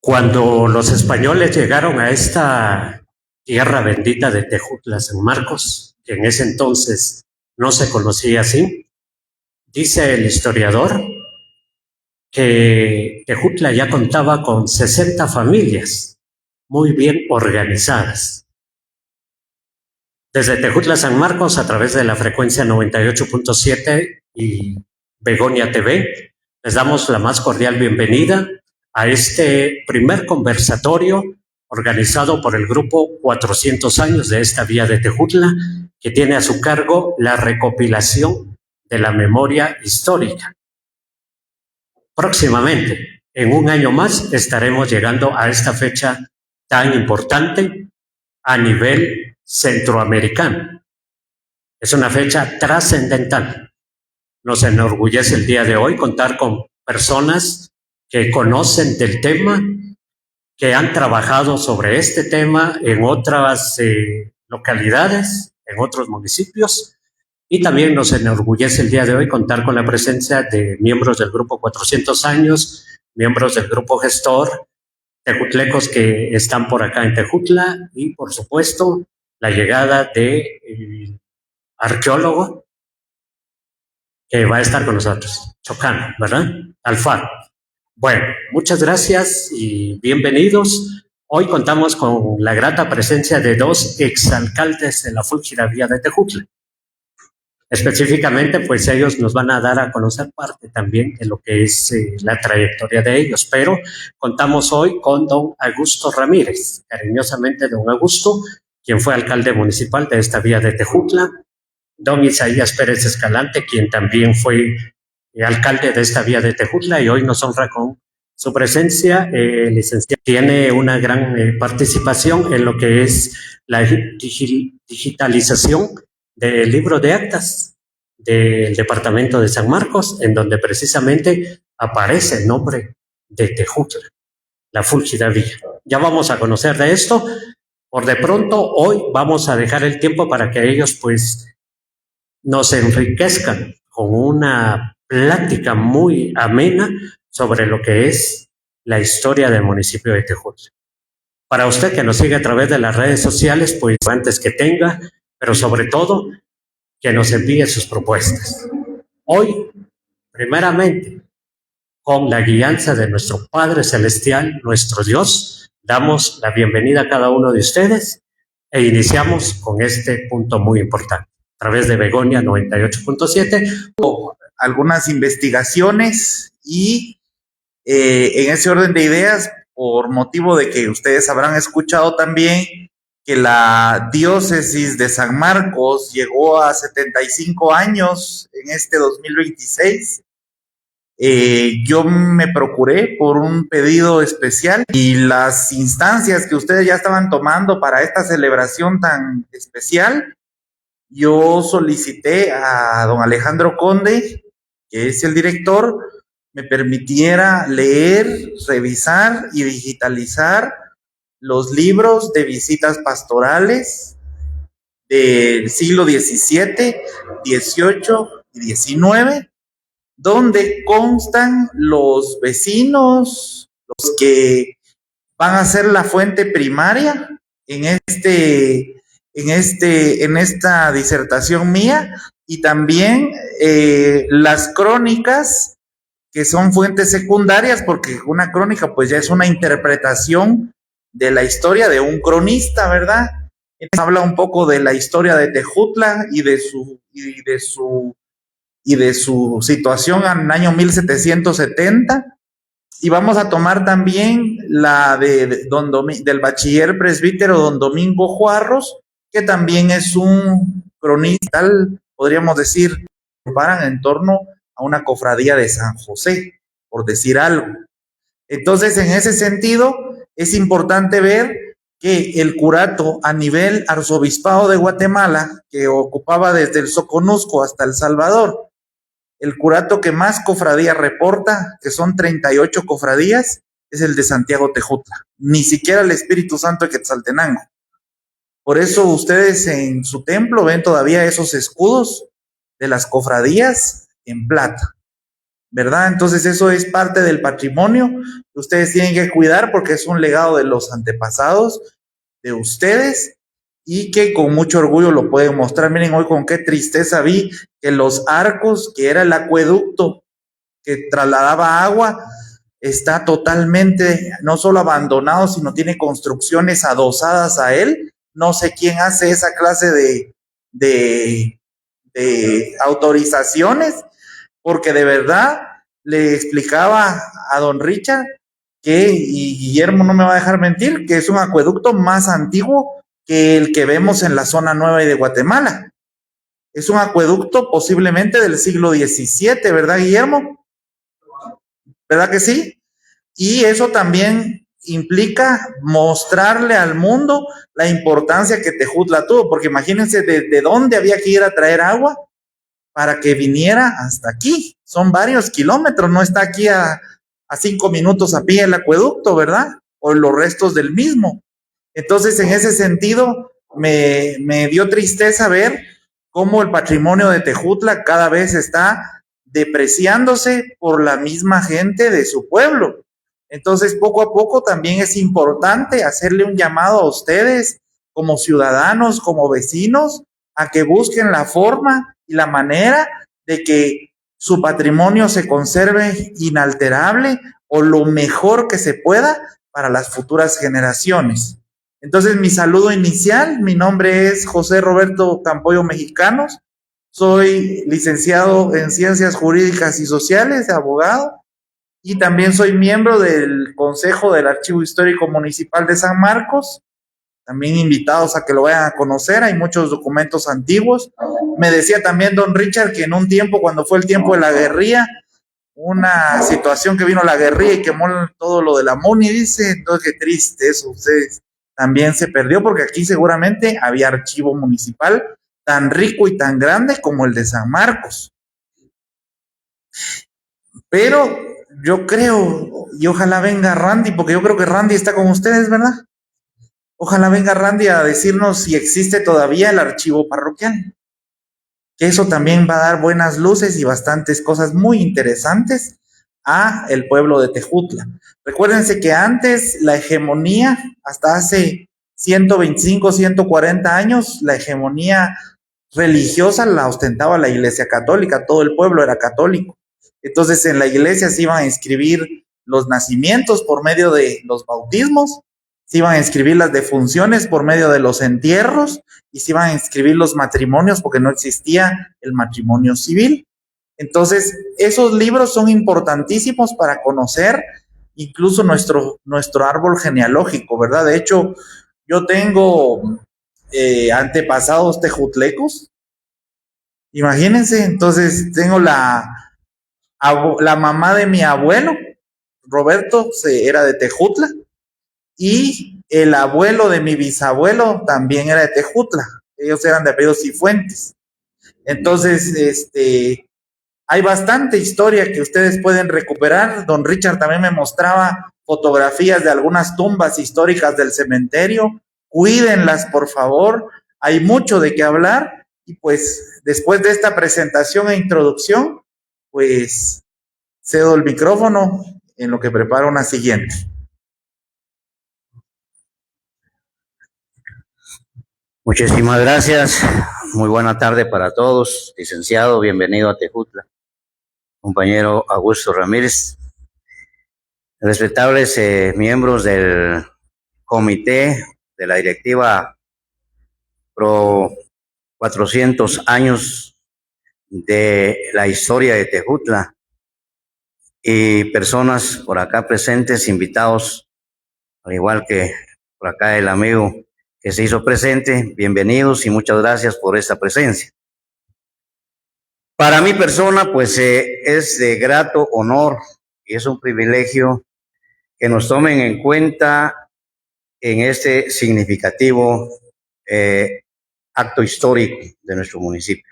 Cuando los españoles llegaron a esta tierra bendita de Tejutla, San Marcos, que en ese entonces no se conocía así, dice el historiador que Tejutla ya contaba con 60 familias muy bien organizadas. Desde Tejutla, San Marcos, a través de la frecuencia 98.7 y Begonia TV, les damos la más cordial bienvenida a este primer conversatorio organizado por el grupo 400 años de esta vía de Tejutla, que tiene a su cargo la recopilación de la memoria histórica. Próximamente, en un año más, estaremos llegando a esta fecha tan importante a nivel centroamericano. Es una fecha trascendental. Nos enorgullece el día de hoy contar con personas que conocen del tema, que han trabajado sobre este tema en otras localidades, en otros municipios, y también nos enorgullece el día de hoy contar con la presencia de miembros del Grupo 400 años, miembros del Grupo Gestor, tejutlecos que están por acá en Tejutla, y por supuesto la llegada del arqueólogo que va a estar con nosotros, Chocano, ¿verdad? Alfaro. Bueno, muchas gracias y bienvenidos. Hoy contamos con la grata presencia de dos exalcaldes de la Fúlgira Vía de Tejutla. Específicamente, pues ellos nos van a dar a conocer parte también de lo que es la trayectoria de ellos, pero contamos hoy con don Augusto Ramírez, cariñosamente don Augusto, quien fue alcalde municipal de esta vía de Tejutla, don Isaías Pérez Escalante, quien también fue alcalde de esta vía de Tejutla y hoy nos honra con su presencia. Licenciado, tiene una gran participación en lo que es la digitalización del libro de actas del departamento de San Marcos, en donde precisamente aparece el nombre de Tejutla, la Fúlgira Vía. Ya vamos a conocer de esto. Por de pronto, hoy vamos a dejar el tiempo para que ellos pues nos enriquezcan con una plática muy amena sobre lo que es la historia del municipio de Tejutla. Para usted que nos sigue a través de las redes sociales, pues antes que tenga, pero sobre todo, que nos envíe sus propuestas. Hoy, primeramente, con la guianza de nuestro Padre Celestial, nuestro Dios, damos la bienvenida a cada uno de ustedes e iniciamos con este punto muy importante. A través de Begonia 98.7. Algunas investigaciones y en ese orden de ideas, por motivo de que ustedes habrán escuchado también que la diócesis de San Marcos llegó a 75 años en este 2026. Yo me procuré por un pedido especial y las instancias que ustedes ya estaban tomando para esta celebración tan especial, yo solicité a don Alejandro Conde, que es el director, me permitiera leer, revisar y digitalizar los libros de visitas pastorales del siglo XVII, XVIII y XIX, donde constan los vecinos, los que van a ser la fuente primaria en esta disertación mía, y también las crónicas, que son fuentes secundarias, porque una crónica pues ya es una interpretación de la historia de un cronista, ¿verdad? Habla un poco de la historia de Tejutla y de su situación en el año 1770. Y vamos a tomar también la del bachiller presbítero don Domingo Juarros, que también es un cronista, podríamos decir, paran en torno a una cofradía de San José, por decir algo. Entonces, en ese sentido, es importante ver que el curato a nivel arzobispado de Guatemala, que ocupaba desde el Soconusco hasta El Salvador, el curato que más cofradías reporta, que son 38 cofradías, es el de Santiago Tejutla. Ni siquiera el Espíritu Santo de Quetzaltenango. Por eso ustedes en su templo ven todavía esos escudos de las cofradías en plata. ¿verdad? Entonces eso es parte del patrimonio que ustedes tienen que cuidar porque es un legado de los antepasados de ustedes y que con mucho orgullo lo pueden mostrar. Miren hoy con qué tristeza vi que los arcos, que era el acueducto que trasladaba agua, está totalmente no solo abandonado, sino tiene construcciones adosadas a él. No sé quién hace esa clase de autorizaciones, porque de verdad le explicaba a don Richard que, y Guillermo no me va a dejar mentir, que es un acueducto más antiguo que el que vemos en la zona nueva y de Guatemala. Es un acueducto posiblemente del siglo XVII, ¿verdad, Guillermo? ¿Verdad que sí? Y eso también implica mostrarle al mundo la importancia que Tejutla tuvo, porque imagínense de dónde había que ir a traer agua para que viniera hasta aquí. Son varios kilómetros, no está aquí a 5 minutos a pie el acueducto, ¿verdad? O los restos del mismo. Entonces, en ese sentido, me dio tristeza ver cómo el patrimonio de Tejutla cada vez está depreciándose por la misma gente de su pueblo. Entonces, poco a poco también es importante hacerle un llamado a ustedes como ciudadanos, como vecinos, a que busquen la forma y la manera de que su patrimonio se conserve inalterable o lo mejor que se pueda para las futuras generaciones. Entonces, mi saludo inicial, mi nombre es José Roberto Campoyo Mexicanos, soy licenciado en Ciencias Jurídicas y Sociales, abogado, y también soy miembro del Consejo del Archivo Histórico Municipal de San Marcos, también invitados a que lo vayan a conocer, hay muchos documentos antiguos. Me decía también don Richard que en un tiempo, cuando fue el tiempo de la guerrilla, una situación que vino la guerrilla y quemó todo lo de la MUNI, dice, entonces qué triste eso, ustedes también se perdió porque aquí seguramente había archivo municipal tan rico y tan grande como el de San Marcos. Pero yo creo, y ojalá venga Randy, porque yo creo que Randy está con ustedes, ¿verdad? Ojalá venga Randy a decirnos si existe todavía el archivo parroquial. Que eso también va a dar buenas luces y bastantes cosas muy interesantes a el pueblo de Tejutla. Recuérdense que antes la hegemonía, hasta hace 125, 140 años, la hegemonía religiosa la ostentaba la Iglesia Católica, todo el pueblo era católico. Entonces en la iglesia se iban a inscribir los nacimientos por medio de los bautismos, se iban a inscribir las defunciones por medio de los entierros y se iban a inscribir los matrimonios porque no existía el matrimonio civil. Entonces, esos libros son importantísimos para conocer incluso nuestro árbol genealógico, ¿verdad? De hecho, yo tengo antepasados tejutlecos. Imagínense, entonces tengo la mamá de mi abuelo, Roberto, era de Tejutla, y el abuelo de mi bisabuelo también era de Tejutla. Ellos eran de apellido Cifuentes. Entonces, hay bastante historia que ustedes pueden recuperar. Don Richard también me mostraba fotografías de algunas tumbas históricas del cementerio. Cuídenlas, por favor. Hay mucho de qué hablar. Y pues, después de esta presentación e introducción, pues cedo el micrófono en lo que preparo una siguiente. Muchísimas gracias. Muy buena tarde para todos. Licenciado, bienvenido a Tejutla. Compañero Augusto Ramírez. Respetables miembros del comité de la directiva Pro 400 años de la historia de Tejutla y personas por acá presentes, invitados, al igual que por acá el amigo que se hizo presente, bienvenidos y muchas gracias por esta presencia. Para mi persona, pues es de grato honor y es un privilegio que nos tomen en cuenta en este significativo acto histórico de nuestro municipio.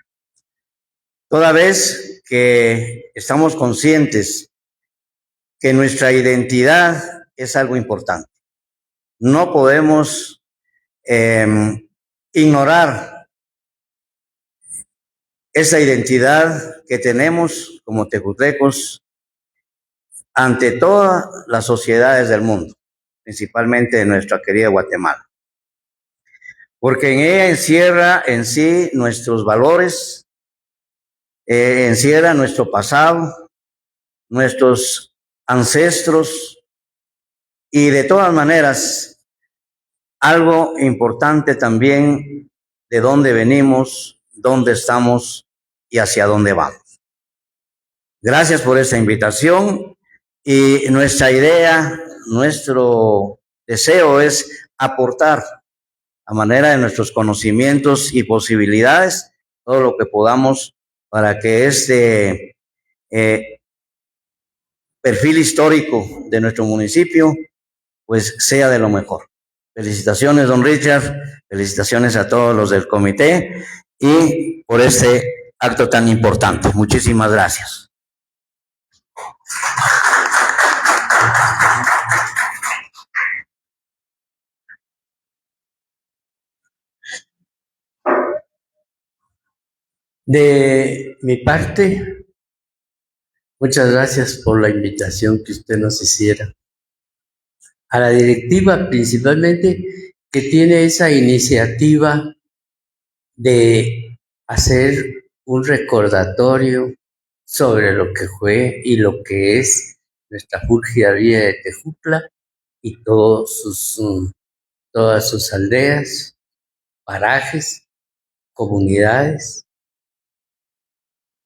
Toda vez que estamos conscientes que nuestra identidad es algo importante. No podemos ignorar esa identidad que tenemos como tejutlecos ante todas las sociedades del mundo, principalmente de nuestra querida Guatemala, porque en ella encierra en sí nuestros valores, encierra nuestro pasado, nuestros ancestros y de todas maneras algo importante también de dónde venimos, dónde estamos y hacia dónde vamos. Gracias por esta invitación y nuestra idea, nuestro deseo es aportar a manera de nuestros conocimientos y posibilidades todo lo que podamos para que este perfil histórico de nuestro municipio pues sea de lo mejor. Felicitaciones, don Richard, felicitaciones a todos los del comité y por este acto tan importante. Muchísimas gracias. De mi parte, muchas gracias por la invitación que usted nos hiciera. A la directiva principalmente, que tiene esa iniciativa de hacer un recordatorio sobre lo que fue y lo que es nuestra Fúlgida Villa de Tejutla y todas sus aldeas, parajes, comunidades.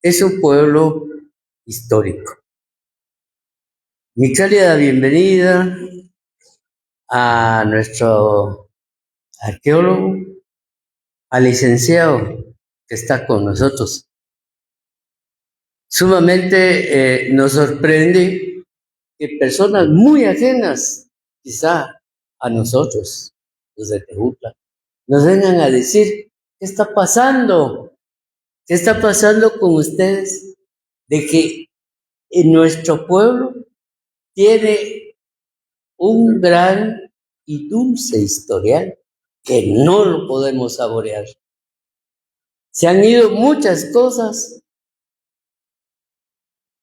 Es un pueblo histórico. Mi cálida bienvenida a nuestro arqueólogo, al licenciado que está con nosotros. Sumamente nos sorprende que personas muy ajenas quizá a nosotros, los de Tejutla, nos vengan a decir, ¿qué está pasando? ¿Qué está pasando con ustedes? De que en nuestro pueblo tiene un gran y dulce historial que no lo podemos saborear. Se han ido muchas cosas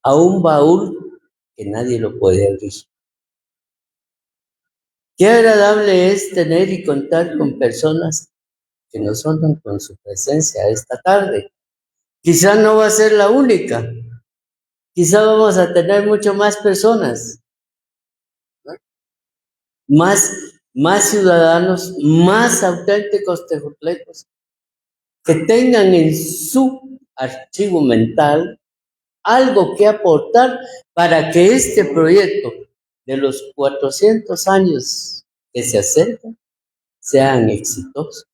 a un baúl que nadie lo puede abrir. Qué agradable es tener y contar con personas que nos honran con su presencia esta tarde. Quizá no va a ser la única, quizá vamos a tener mucho más personas, ¿no? más ciudadanos, más auténticos tejutlecos, que tengan en su archivo mental algo que aportar para que este proyecto de los 400 años que se acercan sean exitosos.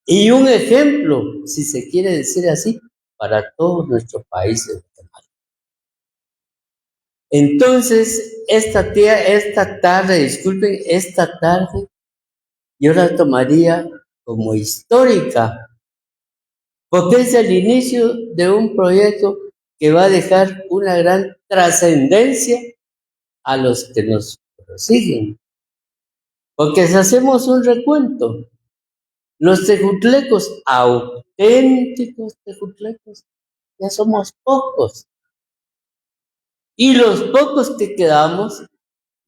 Y un ejemplo, si se quiere decir así, para todos nuestros países de Guatemala. Entonces, esta tarde, yo la tomaría como histórica, porque es el inicio de un proyecto que va a dejar una gran trascendencia a los que nos siguen. Porque si hacemos un recuento, los tejutlecos, auténticos tejutlecos, ya somos pocos. Y los pocos que quedamos,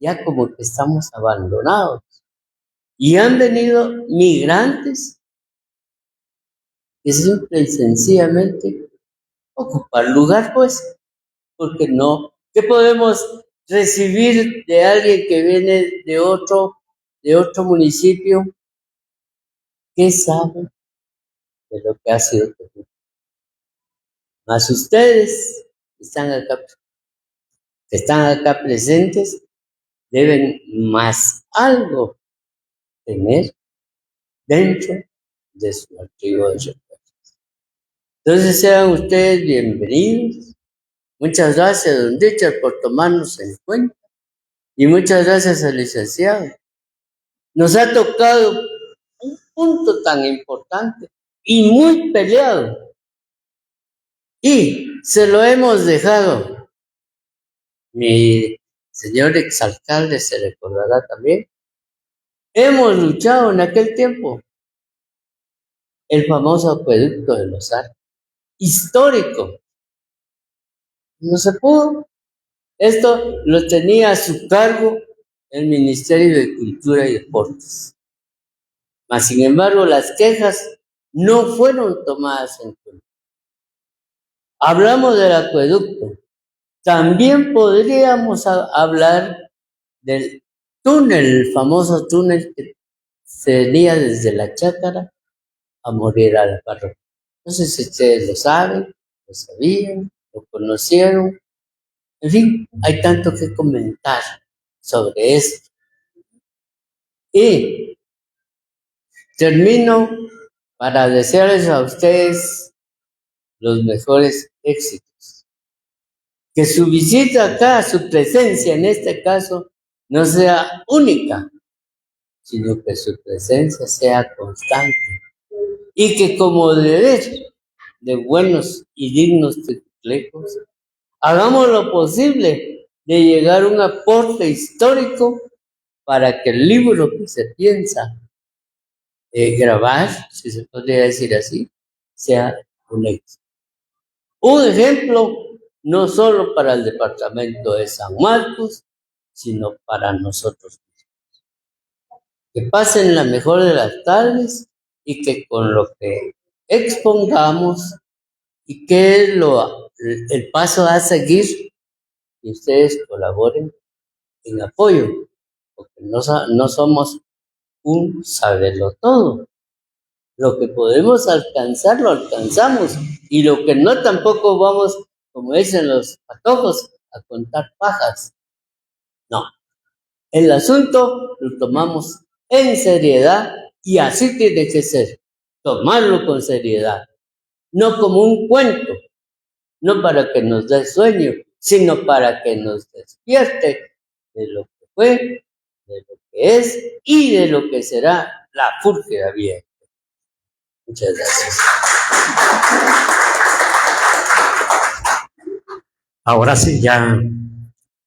ya como que estamos abandonados. Y han venido migrantes que simple y sencillamente ocupar lugar, pues, porque no. ¿Qué podemos recibir de alguien que viene de otro municipio? ¿Qué sabe de lo que ha sido Tejutla? Más ustedes que están acá presentes, deben más algo tener dentro de su archivo de recuerdos. Entonces sean ustedes bienvenidos. Muchas gracias, don Richard, por tomarnos en cuenta. Y muchas gracias al licenciado. Nos ha tocado un punto tan importante y muy peleado. Y se lo hemos dejado. Mi señor exalcalde se recordará también. Hemos luchado en aquel tiempo. El famoso acueducto de los Arcos, histórico. No se pudo. Esto lo tenía a su cargo el Ministerio de Cultura y Deportes. Mas, sin embargo, las quejas no fueron tomadas en cuenta. Hablamos del acueducto. También podríamos hablar del túnel, el famoso túnel que sería desde la Chácara a morir a la parroquia. No sé si ustedes lo saben, lo sabían, lo conocieron. En fin, hay tanto que comentar sobre esto. Y termino para desearles a ustedes los mejores éxitos. Que su visita acá, su presencia en este caso, no sea única, sino que su presencia sea constante. Y que como deber de buenos y dignos teclecos, hagamos lo posible de llegar a un aporte histórico para que el libro que se piensa grabar, si se podría decir así, sea un éxito. Un ejemplo no solo para el departamento de San Marcos, sino para nosotros mismos. Que pasen la mejor de las tardes y que con lo que expongamos y que el paso a seguir, y ustedes colaboren en apoyo, porque no somos un saberlo todo. Lo que podemos alcanzar, lo alcanzamos. Y lo que no, tampoco vamos, como dicen los patojos, a contar pajas. No. El asunto lo tomamos en seriedad y así tiene que ser. Tomarlo con seriedad. No como un cuento. No para que nos dé sueño, sino para que nos despierte de lo que fue, de lo que es y de lo que será la Fúrgida Vieja. Muchas gracias. Ahora sí, ya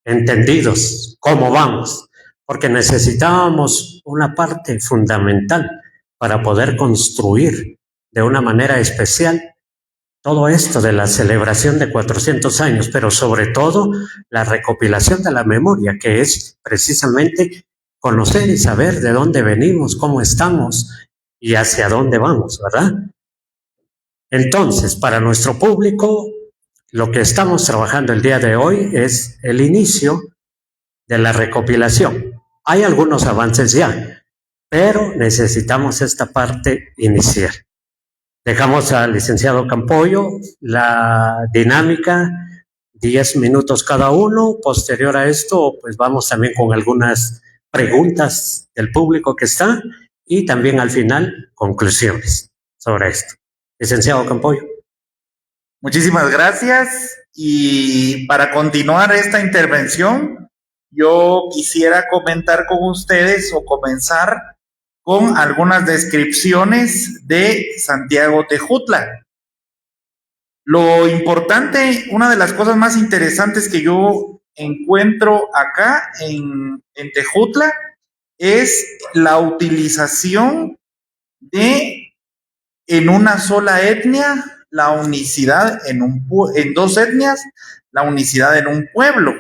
entendidos cómo vamos, porque necesitábamos una parte fundamental para poder construir de una manera especial todo esto de la celebración de 400 años, pero sobre todo la recopilación de la memoria, que es precisamente conocer y saber de dónde venimos, cómo estamos y hacia dónde vamos, ¿verdad? Entonces, para nuestro público, lo que estamos trabajando el día de hoy es el inicio de la recopilación. Hay algunos avances ya, pero necesitamos esta parte inicial. Dejamos al licenciado Campoyo la dinámica, 10 minutos cada uno. Posterior a esto, pues vamos también con algunas preguntas del público que está y también al final conclusiones sobre esto. Licenciado Campoyo. Muchísimas gracias. Y para continuar esta intervención, yo quisiera comentar con ustedes o comenzar con algunas descripciones de Santiago Tejutla. Lo importante, una de las cosas más interesantes que yo encuentro acá en Tejutla es la utilización de, en una sola etnia, la unicidad en dos etnias, la unicidad en un pueblo,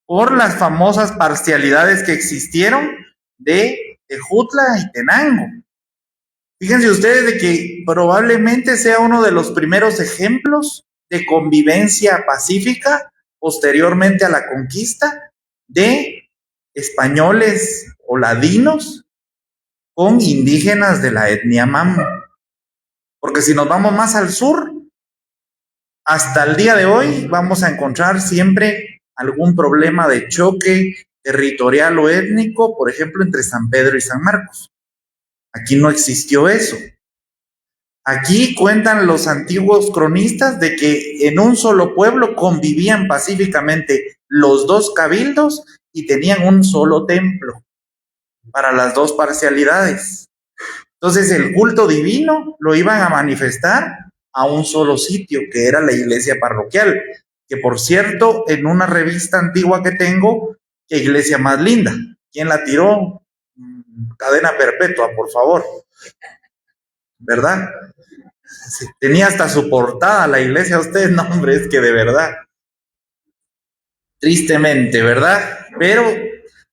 por las famosas parcialidades que existieron de Tejutla y Tenango. Fíjense ustedes de que probablemente sea uno de los primeros ejemplos de convivencia pacífica posteriormente a la conquista de españoles o ladinos con indígenas de la etnia Mamo. Porque si nos vamos más al sur, hasta el día de hoy vamos a encontrar siempre algún problema de choque territorial o étnico, por ejemplo, entre San Pedro y San Marcos. Aquí no existió eso. Aquí cuentan los antiguos cronistas de que en un solo pueblo convivían pacíficamente los dos cabildos y tenían un solo templo para las dos parcialidades. Entonces el culto divino lo iban a manifestar a un solo sitio, que era la iglesia parroquial, que por cierto, en una revista antigua que tengo, qué iglesia más linda. ¿Quién la tiró? Cadena perpetua, por favor. ¿Verdad? Sí, tenía hasta su portada la iglesia, ustedes, no, hombre, es que de verdad. tristemente, ¿verdad? Pero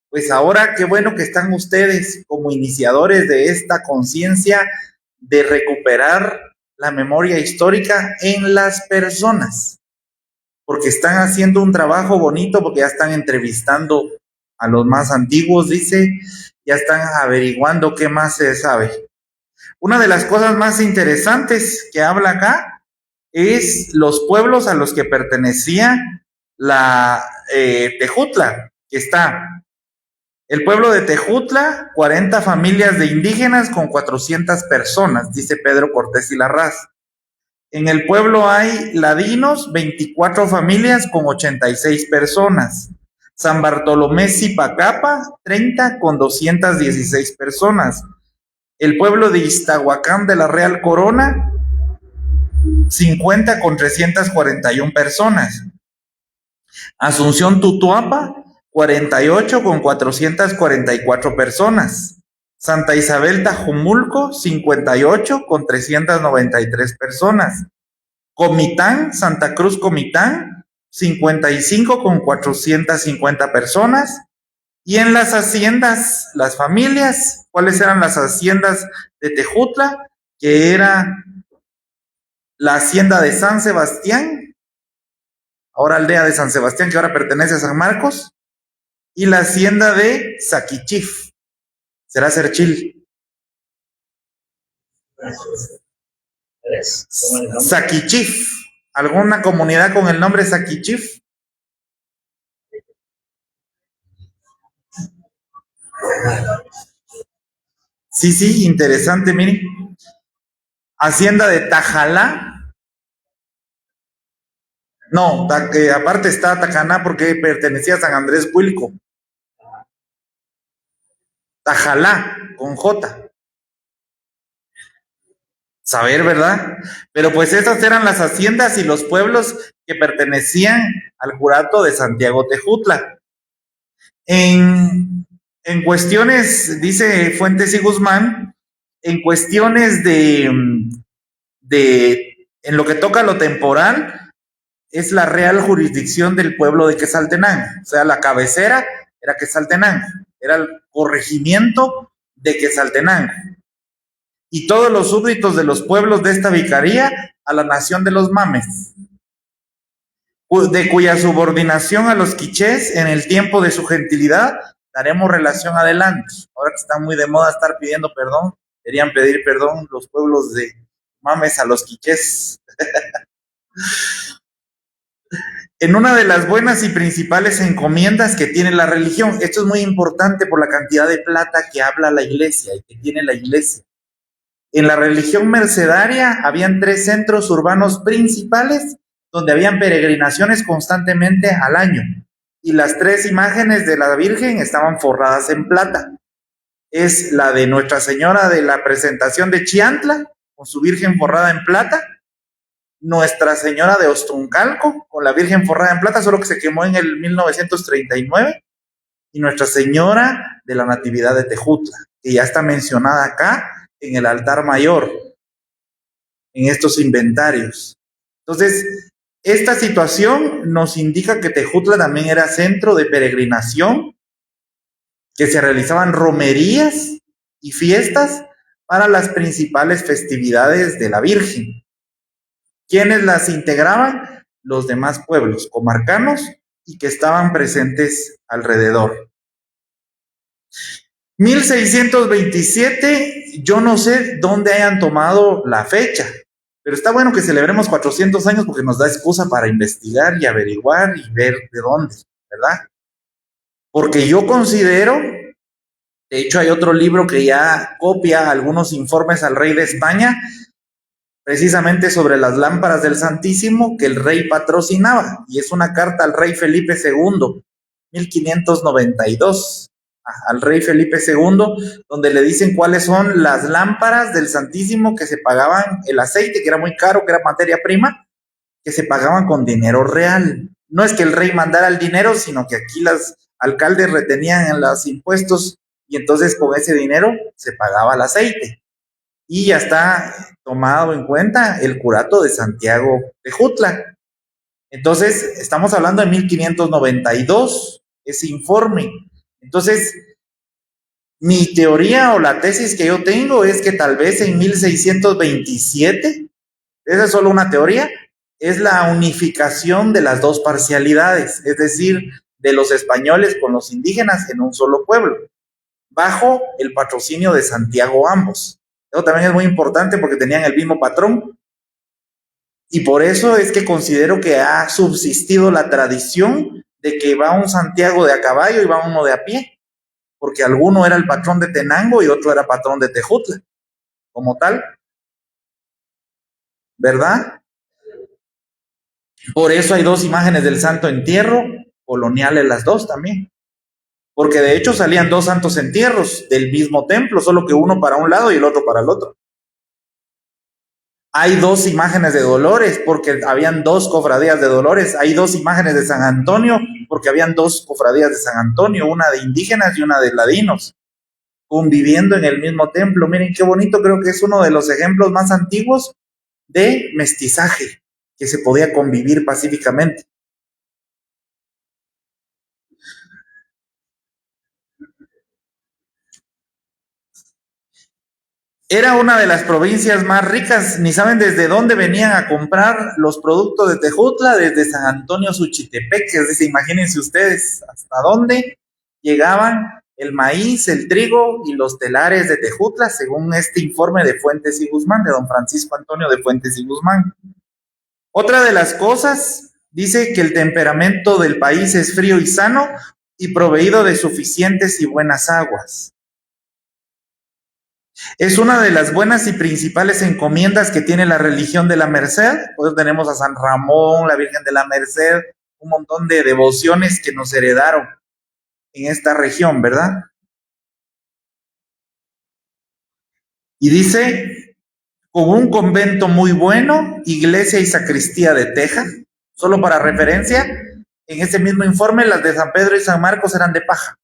pues ahora qué bueno que están ustedes como iniciadores de esta conciencia de recuperar la memoria histórica en las personas, porque están haciendo un trabajo bonito, porque ya están entrevistando a los más antiguos, dice, ya están averiguando qué más se sabe. Una de las cosas más interesantes que habla acá es los pueblos a los que pertenecía la Tejutla, que está el pueblo de Tejutla, 40 familias de indígenas con 400 personas, dice Pedro Cortés y Larraz. En el pueblo hay ladinos, 24 familias con 86 personas. San Bartolomé Zipacapa, 30 con 216 personas. El pueblo de Iztahuacán de la Real Corona, 50 con 341 personas. Asunción Tutuapa, 48 con 444 personas. Santa Isabel Tajumulco, 58 con 393 personas. Comitán, Santa Cruz Comitán, 55 con 450 personas. Y en las haciendas, las familias, ¿cuáles eran las haciendas de Tejutla? Que era la hacienda de San Sebastián, ahora aldea de San Sebastián, que ahora pertenece a San Marcos, y la hacienda de Saquichif, será Cerchil. Saquichif, ¿alguna comunidad con el nombre Saquichif? Sí, interesante, miren. Hacienda de Tajalá. No, aparte está Tacaná porque pertenecía a San Andrés Huilco. Tajalá, con J. Saber, ¿verdad? Pero pues esas eran las haciendas y los pueblos que pertenecían al curato de Santiago Tejutla. En cuestiones, dice Fuentes y Guzmán, en cuestiones en lo que toca a lo temporal, es la real jurisdicción del pueblo de Quetzaltenango. O sea, la cabecera era Quetzaltenango, era el corregimiento de Quetzaltenango. Y todos los súbditos de los pueblos de esta vicaría a la nación de los mames, de cuya subordinación a los quichés en el tiempo de su gentilidad daremos relación adelante. Ahora que está muy de moda estar pidiendo perdón, deberían pedir perdón los pueblos de mames a los quichés. En una de las buenas y principales encomiendas que tiene la religión, esto es muy importante por la cantidad de plata que habla la iglesia y que tiene la iglesia. En la religión mercedaria habían 3 centros urbanos principales donde habían peregrinaciones constantemente al año. Y las 3 imágenes de la Virgen estaban forradas en plata. Es la de Nuestra Señora de la Presentación de Chiantla, con su Virgen forrada en plata. Nuestra Señora de Ostruncalco, con la Virgen forrada en plata, solo que se quemó en el 1939. Y Nuestra Señora de la Natividad de Tejutla, que ya está mencionada acá en el altar mayor, en estos inventarios. Entonces, esta situación nos indica que Tejutla también era centro de peregrinación, que se realizaban romerías y fiestas para las principales festividades de la Virgen. ¿Quiénes las integraban? Los demás pueblos comarcanos y que estaban presentes alrededor. 1627, yo no sé dónde hayan tomado la fecha, pero está bueno que celebremos 400 años porque nos da excusa para investigar y averiguar y ver de dónde, ¿verdad? Porque yo considero, de hecho hay otro libro que ya copia algunos informes al rey de España, precisamente sobre las lámparas del Santísimo que el rey patrocinaba, y es una carta al rey Felipe II, 1592. Al rey Felipe II, donde le dicen cuáles son las lámparas del Santísimo que se pagaban, el aceite, que era muy caro, que era materia prima, que se pagaban con dinero real. No es que el rey mandara el dinero, sino que aquí los alcaldes retenían los impuestos y entonces con ese dinero se pagaba el aceite. Y ya está tomado en cuenta el curato de Santiago Tejutla. Entonces, estamos hablando de 1592, ese informe. Entonces, mi teoría o la tesis que yo tengo es que tal vez en 1627, esa es solo una teoría, es la unificación de las dos parcialidades, es decir, de los españoles con los indígenas en un solo pueblo, bajo el patrocinio de Santiago ambos. Eso también es muy importante porque tenían el mismo patrón. Y por eso es que considero que ha subsistido la tradición de que va un Santiago de a caballo y va uno de a pie, porque alguno era el patrón de Tenango y otro era patrón de Tejutla, como tal, ¿verdad? Por eso hay dos imágenes del Santo Entierro, coloniales las dos también, porque de hecho salían dos santos entierros del mismo templo, solo que uno para un lado y el otro para el otro. Hay dos imágenes de Dolores porque habían dos cofradías de Dolores. Hay dos imágenes de San Antonio porque habían dos cofradías de San Antonio, una de indígenas y una de ladinos, conviviendo en el mismo templo. Miren qué bonito, creo que es uno de los ejemplos más antiguos de mestizaje, que se podía convivir pacíficamente. Era una de las provincias más ricas, ni saben desde dónde venían a comprar los productos de Tejutla, desde San Antonio Suchitepec, es decir, imagínense ustedes hasta dónde llegaban el maíz, el trigo y los telares de Tejutla, según este informe de Fuentes y Guzmán, de don Francisco Antonio de Fuentes y Guzmán. Otra de las cosas, dice que el temperamento del país es frío y sano y proveído de suficientes y buenas aguas. Es una de las buenas y principales encomiendas que tiene la religión de la Merced. Pues tenemos a San Ramón, la Virgen de la Merced, un montón de devociones que nos heredaron en esta región, ¿verdad? Y dice, con un convento muy bueno, iglesia y sacristía de teja. Solo para referencia, en ese mismo informe las de San Pedro y San Marcos eran de paja.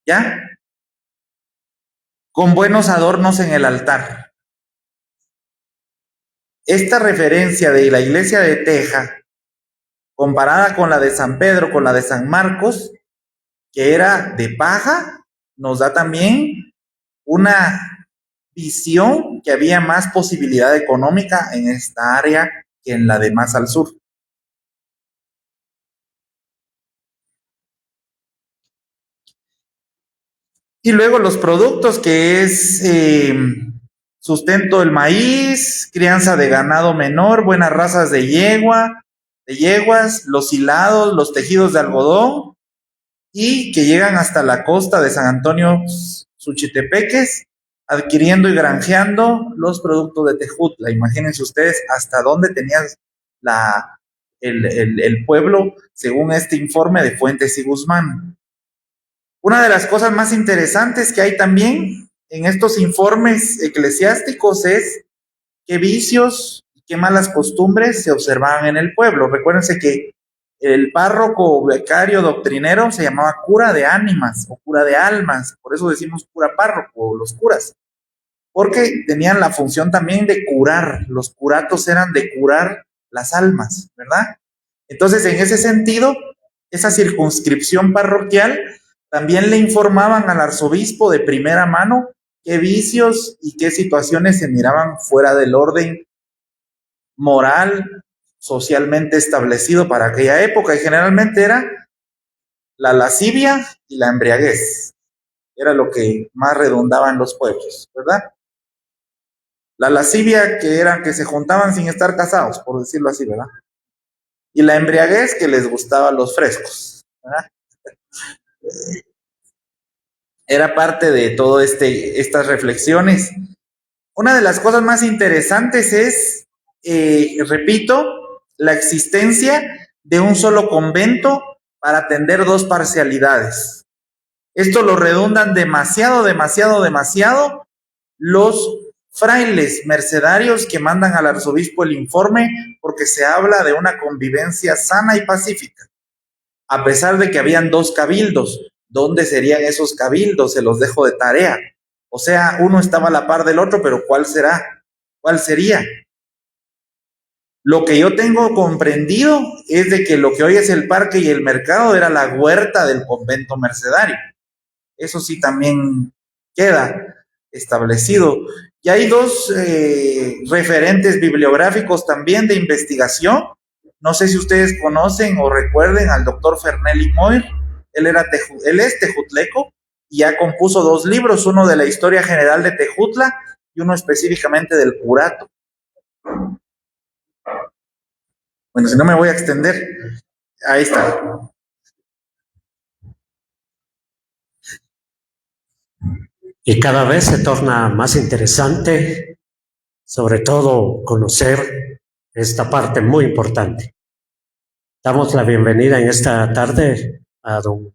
¿Ya? Con buenos adornos en el altar. Esta referencia de la iglesia de teja, comparada con la de San Pedro, con la de San Marcos, que era de paja, nos da también una visión que había más posibilidad económica en esta área que en la de más al sur. Y luego los productos, que es sustento del maíz, crianza de ganado menor, buenas razas de yeguas, los hilados, los tejidos de algodón, y que llegan hasta la costa de San Antonio Suchitepeques, adquiriendo y granjeando los productos de Tejutla. Imagínense ustedes hasta dónde tenía el pueblo, según este informe de Fuentes y Guzmán. Una de las cosas más interesantes que hay también en estos informes eclesiásticos es qué vicios y qué malas costumbres se observaban en el pueblo. Recuérdense que el párroco becario doctrinero se llamaba cura de ánimas o cura de almas, por eso decimos cura párroco, los curas, porque tenían la función también de curar, los curatos eran de curar las almas, ¿verdad? Entonces, en ese sentido, esa circunscripción parroquial también le informaban al arzobispo de primera mano qué vicios y qué situaciones se miraban fuera del orden moral, socialmente establecido para aquella época, y generalmente era la lascivia y la embriaguez. Era lo que más redundaba en los pueblos, ¿verdad? La lascivia, que eran que se juntaban sin estar casados, por decirlo así, ¿verdad? Y la embriaguez, que les gustaban los frescos, ¿verdad? Era parte de todo estas reflexiones. Una de las cosas más interesantes es, repito, la existencia de un solo convento para atender dos parcialidades. Esto lo redundan demasiado los frailes mercedarios que mandan al arzobispo el informe, porque se habla de una convivencia sana y pacífica, a pesar de que habían dos cabildos. ¿Dónde serían esos cabildos? Se los dejo de tarea. O sea, uno estaba a la par del otro, pero ¿cuál será? ¿Cuál sería? Lo que yo tengo comprendido es de que lo que hoy es el parque y el mercado era la huerta del convento mercedario. Eso sí también queda establecido. Y hay dos referentes bibliográficos también de investigación. No sé si ustedes conocen o recuerden al doctor Fernelli Moir. Él es tejutleco y ya compuso 2 libros, uno de la historia general de Tejutla y uno específicamente del curato. Bueno, si no me voy a extender, ahí está. Y cada vez se torna más interesante, sobre todo conocer esta parte muy importante. Damos la bienvenida en esta tarde a don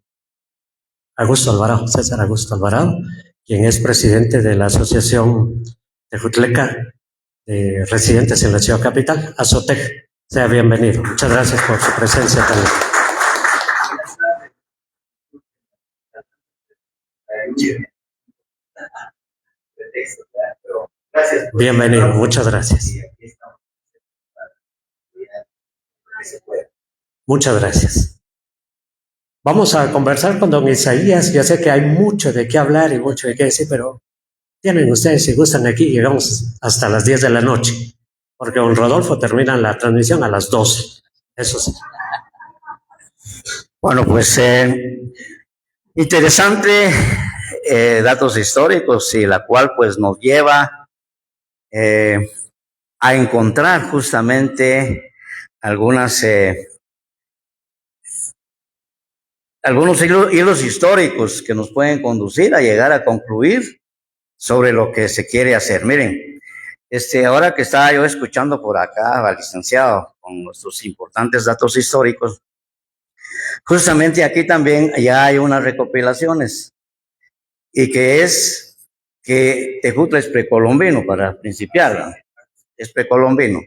Augusto Alvarado, César Augusto Alvarado, quien es presidente de la Asociación Tejutleca de Residentes en la Ciudad Capital, ASOTEJ. Sea bienvenido. Muchas gracias por su presencia también. Bienvenido, muchas gracias. Muchas gracias. Vamos a conversar con don Isaías. Ya sé que hay mucho de qué hablar y mucho de qué decir, pero tienen ustedes, si gustan, aquí llegamos hasta las 10 de la noche, porque don Rodolfo termina la transmisión a las 12. Eso sí. Bueno, pues interesante datos históricos y la cual pues nos lleva a encontrar justamente algunos hilos históricos que nos pueden conducir a llegar a concluir sobre lo que se quiere hacer. Miren, ahora que estaba yo escuchando por acá al licenciado con nuestros importantes datos históricos, justamente aquí también ya hay unas recopilaciones y que es que Tejutla es precolombino, para principiar, ¿no? Es precolombino.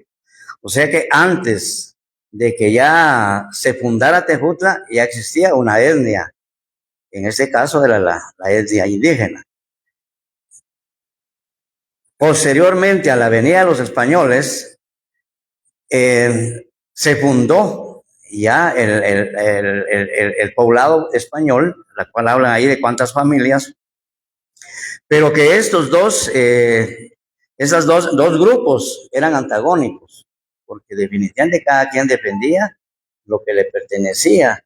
O sea que antes de que ya se fundara Tejutla, ya existía una etnia. En este caso era la etnia indígena. Posteriormente a la venida de los españoles, se fundó ya el poblado español, la cual hablan ahí de cuántas familias, pero que estos dos grupos eran antagónicos, porque definitivamente cada quien defendía lo que le pertenecía,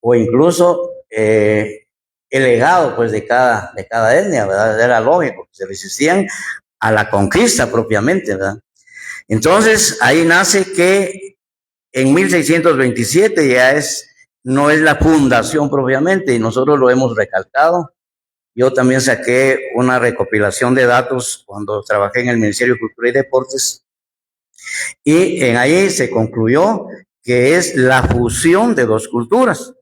o incluso el legado pues de cada etnia, ¿verdad? Era lógico, se resistían a la conquista propiamente, ¿verdad? Entonces ahí nace que en 1627 ya no es la fundación propiamente, y nosotros lo hemos recalcado. Yo también saqué una recopilación de datos cuando trabajé en el Ministerio de Cultura y Deportes, y ahí se concluyó que es la fusión de 2 culturas,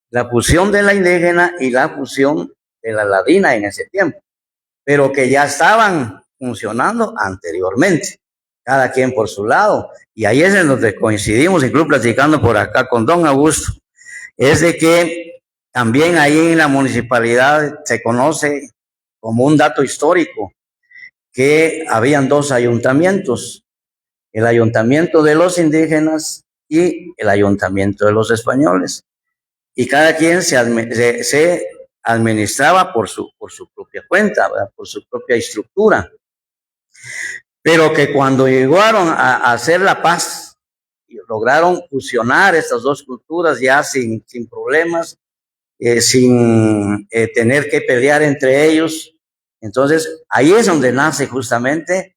la fusión de la indígena y la fusión de la ladina en ese tiempo, pero que ya estaban funcionando anteriormente, cada quien por su lado. Y ahí es en donde coincidimos, incluso platicando por acá con don Augusto, es de que también ahí en la municipalidad se conoce como un dato histórico que habían 2 ayuntamientos, el ayuntamiento de los indígenas y el ayuntamiento de los españoles, y cada quien se administraba por su propia cuenta, ¿verdad? Por su propia estructura, pero que cuando llegaron a hacer la paz y lograron fusionar estas 2 culturas ya sin problemas, sin tener que pelear entre ellos, entonces ahí es donde nace justamente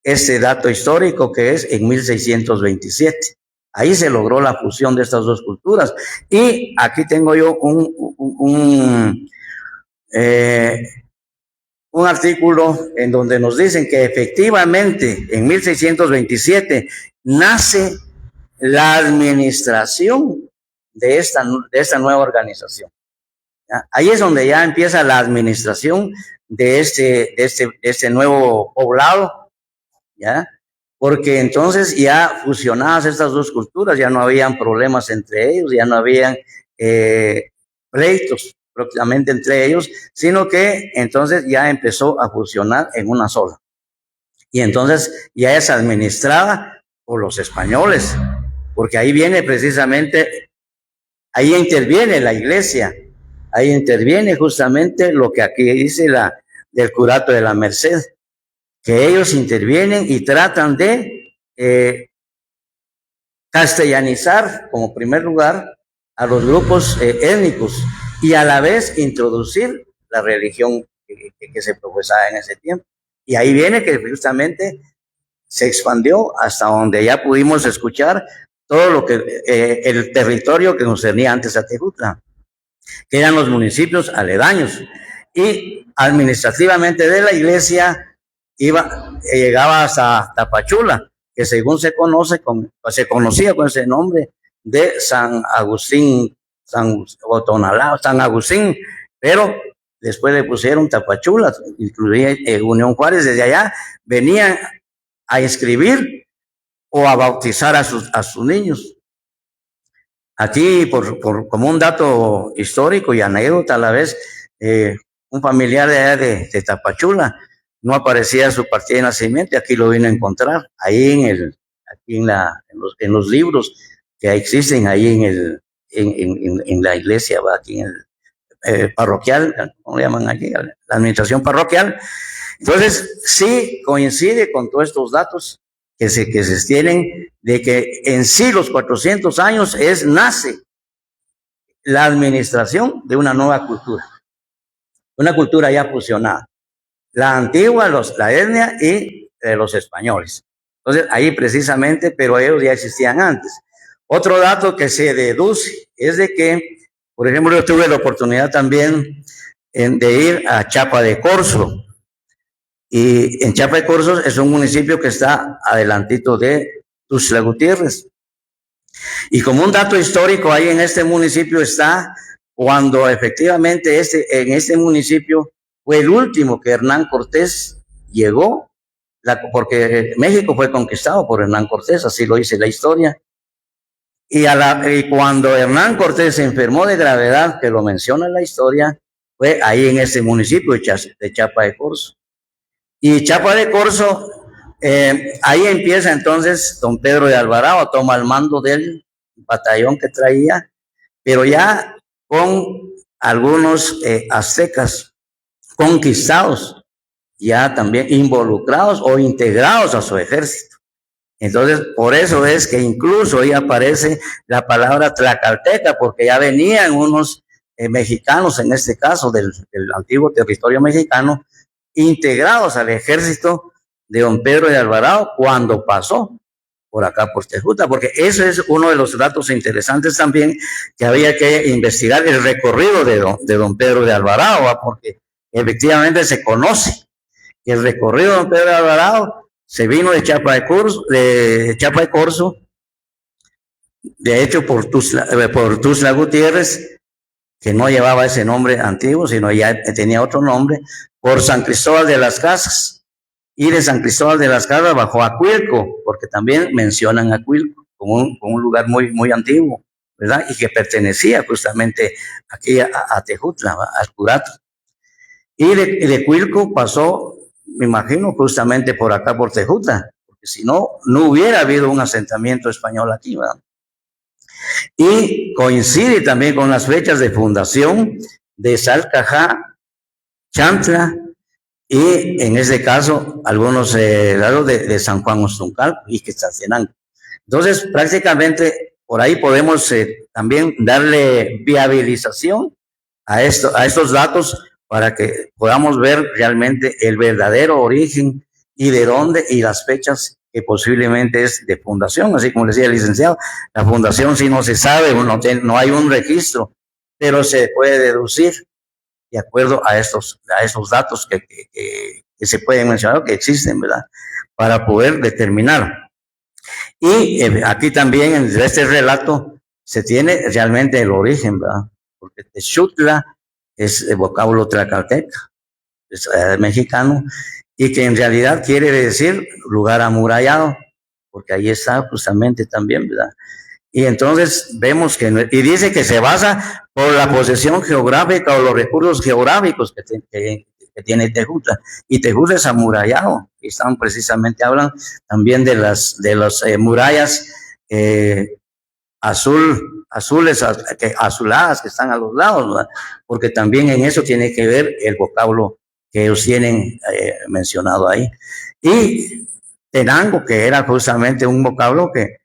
este dato histórico que es en 1627. Ahí se logró la fusión de estas 2 culturas. Y aquí tengo yo un artículo en donde nos dicen que efectivamente en 1627 nace la administración de esta nueva organización. ¿Ya? Ahí es donde ya empieza la administración de este nuevo poblado, ¿ya? Porque entonces ya fusionadas estas 2 culturas, ya no habían problemas entre ellos, ya no habían pleitos propiamente entre ellos, sino que entonces ya empezó a fusionar en una sola. Y entonces ya es administrada por los españoles, porque ahí viene precisamente, ahí interviene la iglesia, ahí interviene justamente lo que aquí dice del curato de la Merced, que ellos intervienen y tratan de castellanizar como primer lugar a los grupos étnicos y a la vez introducir la religión que se profesaba en ese tiempo. Y ahí viene que justamente se expandió hasta donde ya pudimos escuchar todo lo que el territorio que concernía antes a Tejutla, que eran los municipios aledaños, y administrativamente de la iglesia llegaba hasta Tapachula, que según se conocía con ese nombre de San Agustín, San Agustín, pero después le pusieron Tapachula, incluía Unión Juárez. Desde allá venían a inscribir o a bautizar a sus niños. Aquí, como un dato histórico y anécdota a la vez, un familiar de allá de Tapachula no aparecía su partida de nacimiento, aquí lo vino a encontrar, ahí en los libros que existen ahí en la iglesia, aquí en el parroquial, ¿cómo le llaman aquí? La administración parroquial. Entonces, sí coincide con todos estos datos que se tienen de que en sí los 400 años nace la administración de una nueva cultura, una cultura ya fusionada, la antigua, la etnia y los españoles. Entonces, ahí precisamente, pero ellos ya existían antes. Otro dato que se deduce es de que, por ejemplo, yo tuve la oportunidad también de ir a Chapa de Corzo. Y en Chapa de Corzo es un municipio que está adelantito de Tuxtla Gutiérrez. Y como un dato histórico, ahí en este municipio está cuando efectivamente en este municipio fue el último que Hernán Cortés llegó, porque México fue conquistado por Hernán Cortés, así lo dice la historia. Y cuando Hernán Cortés se enfermó de gravedad, que lo menciona la historia, fue ahí en ese municipio de Chapa de Corzo. Y Chapa de Corzo, ahí empieza entonces don Pedro de Alvarado, toma el mando del batallón que traía, pero ya con algunos aztecas conquistados, ya también involucrados o integrados a su ejército. Entonces, por eso es que incluso ahí aparece la palabra Tlacalteca, porque ya venían unos mexicanos, en este caso del antiguo territorio mexicano, integrados al ejército de don Pedro de Alvarado cuando pasó por acá por Tejutla, porque ese es uno de los datos interesantes también que había que investigar, el recorrido de don Pedro de Alvarado, ¿va? Porque efectivamente se conoce que el recorrido de don Pedro de Alvarado se vino de Chapa de Corzo, de hecho por Tuxtla Gutiérrez, que no llevaba ese nombre antiguo, sino ya tenía otro nombre, por San Cristóbal de las Casas, y de San Cristóbal de las Casas bajó a Acuilco, porque también mencionan Acuilco como un lugar muy, muy antiguo, ¿verdad? Y que pertenecía justamente aquí a Tejutla, al curato. Y de Acuilco pasó, me imagino, justamente por acá, por Tejutla, porque si no, no hubiera habido un asentamiento español aquí, ¿verdad? Y coincide también con las fechas de fundación de Salcajá, Chantla, y en ese caso algunos lados de San Juan Ostuncalco y Quetzaltenango. Entonces, prácticamente por ahí podemos también darle viabilización a estos datos para que podamos ver realmente el verdadero origen y de dónde y las fechas que posiblemente es de fundación. Así como decía el licenciado, la fundación sí no se sabe, no hay un registro, pero se puede deducir de acuerdo a estos datos que se pueden mencionar, que existen, ¿verdad? Para poder determinar. Y aquí también en este relato se tiene realmente el origen, ¿verdad? Porque Texutla es el vocablo tlacalteca, es mexicano, y que en realidad quiere decir lugar amurallado, porque ahí está justamente también, ¿verdad? Y entonces vemos y dice que se basa por la posesión geográfica o los recursos geográficos que tiene Tejutla. Y Tejutla es amurallado, están precisamente, hablan también de las murallas azuladas que están a los lados, ¿verdad? Porque también en eso tiene que ver el vocablo que ellos tienen mencionado ahí. Y Tenango, que era justamente un vocablo que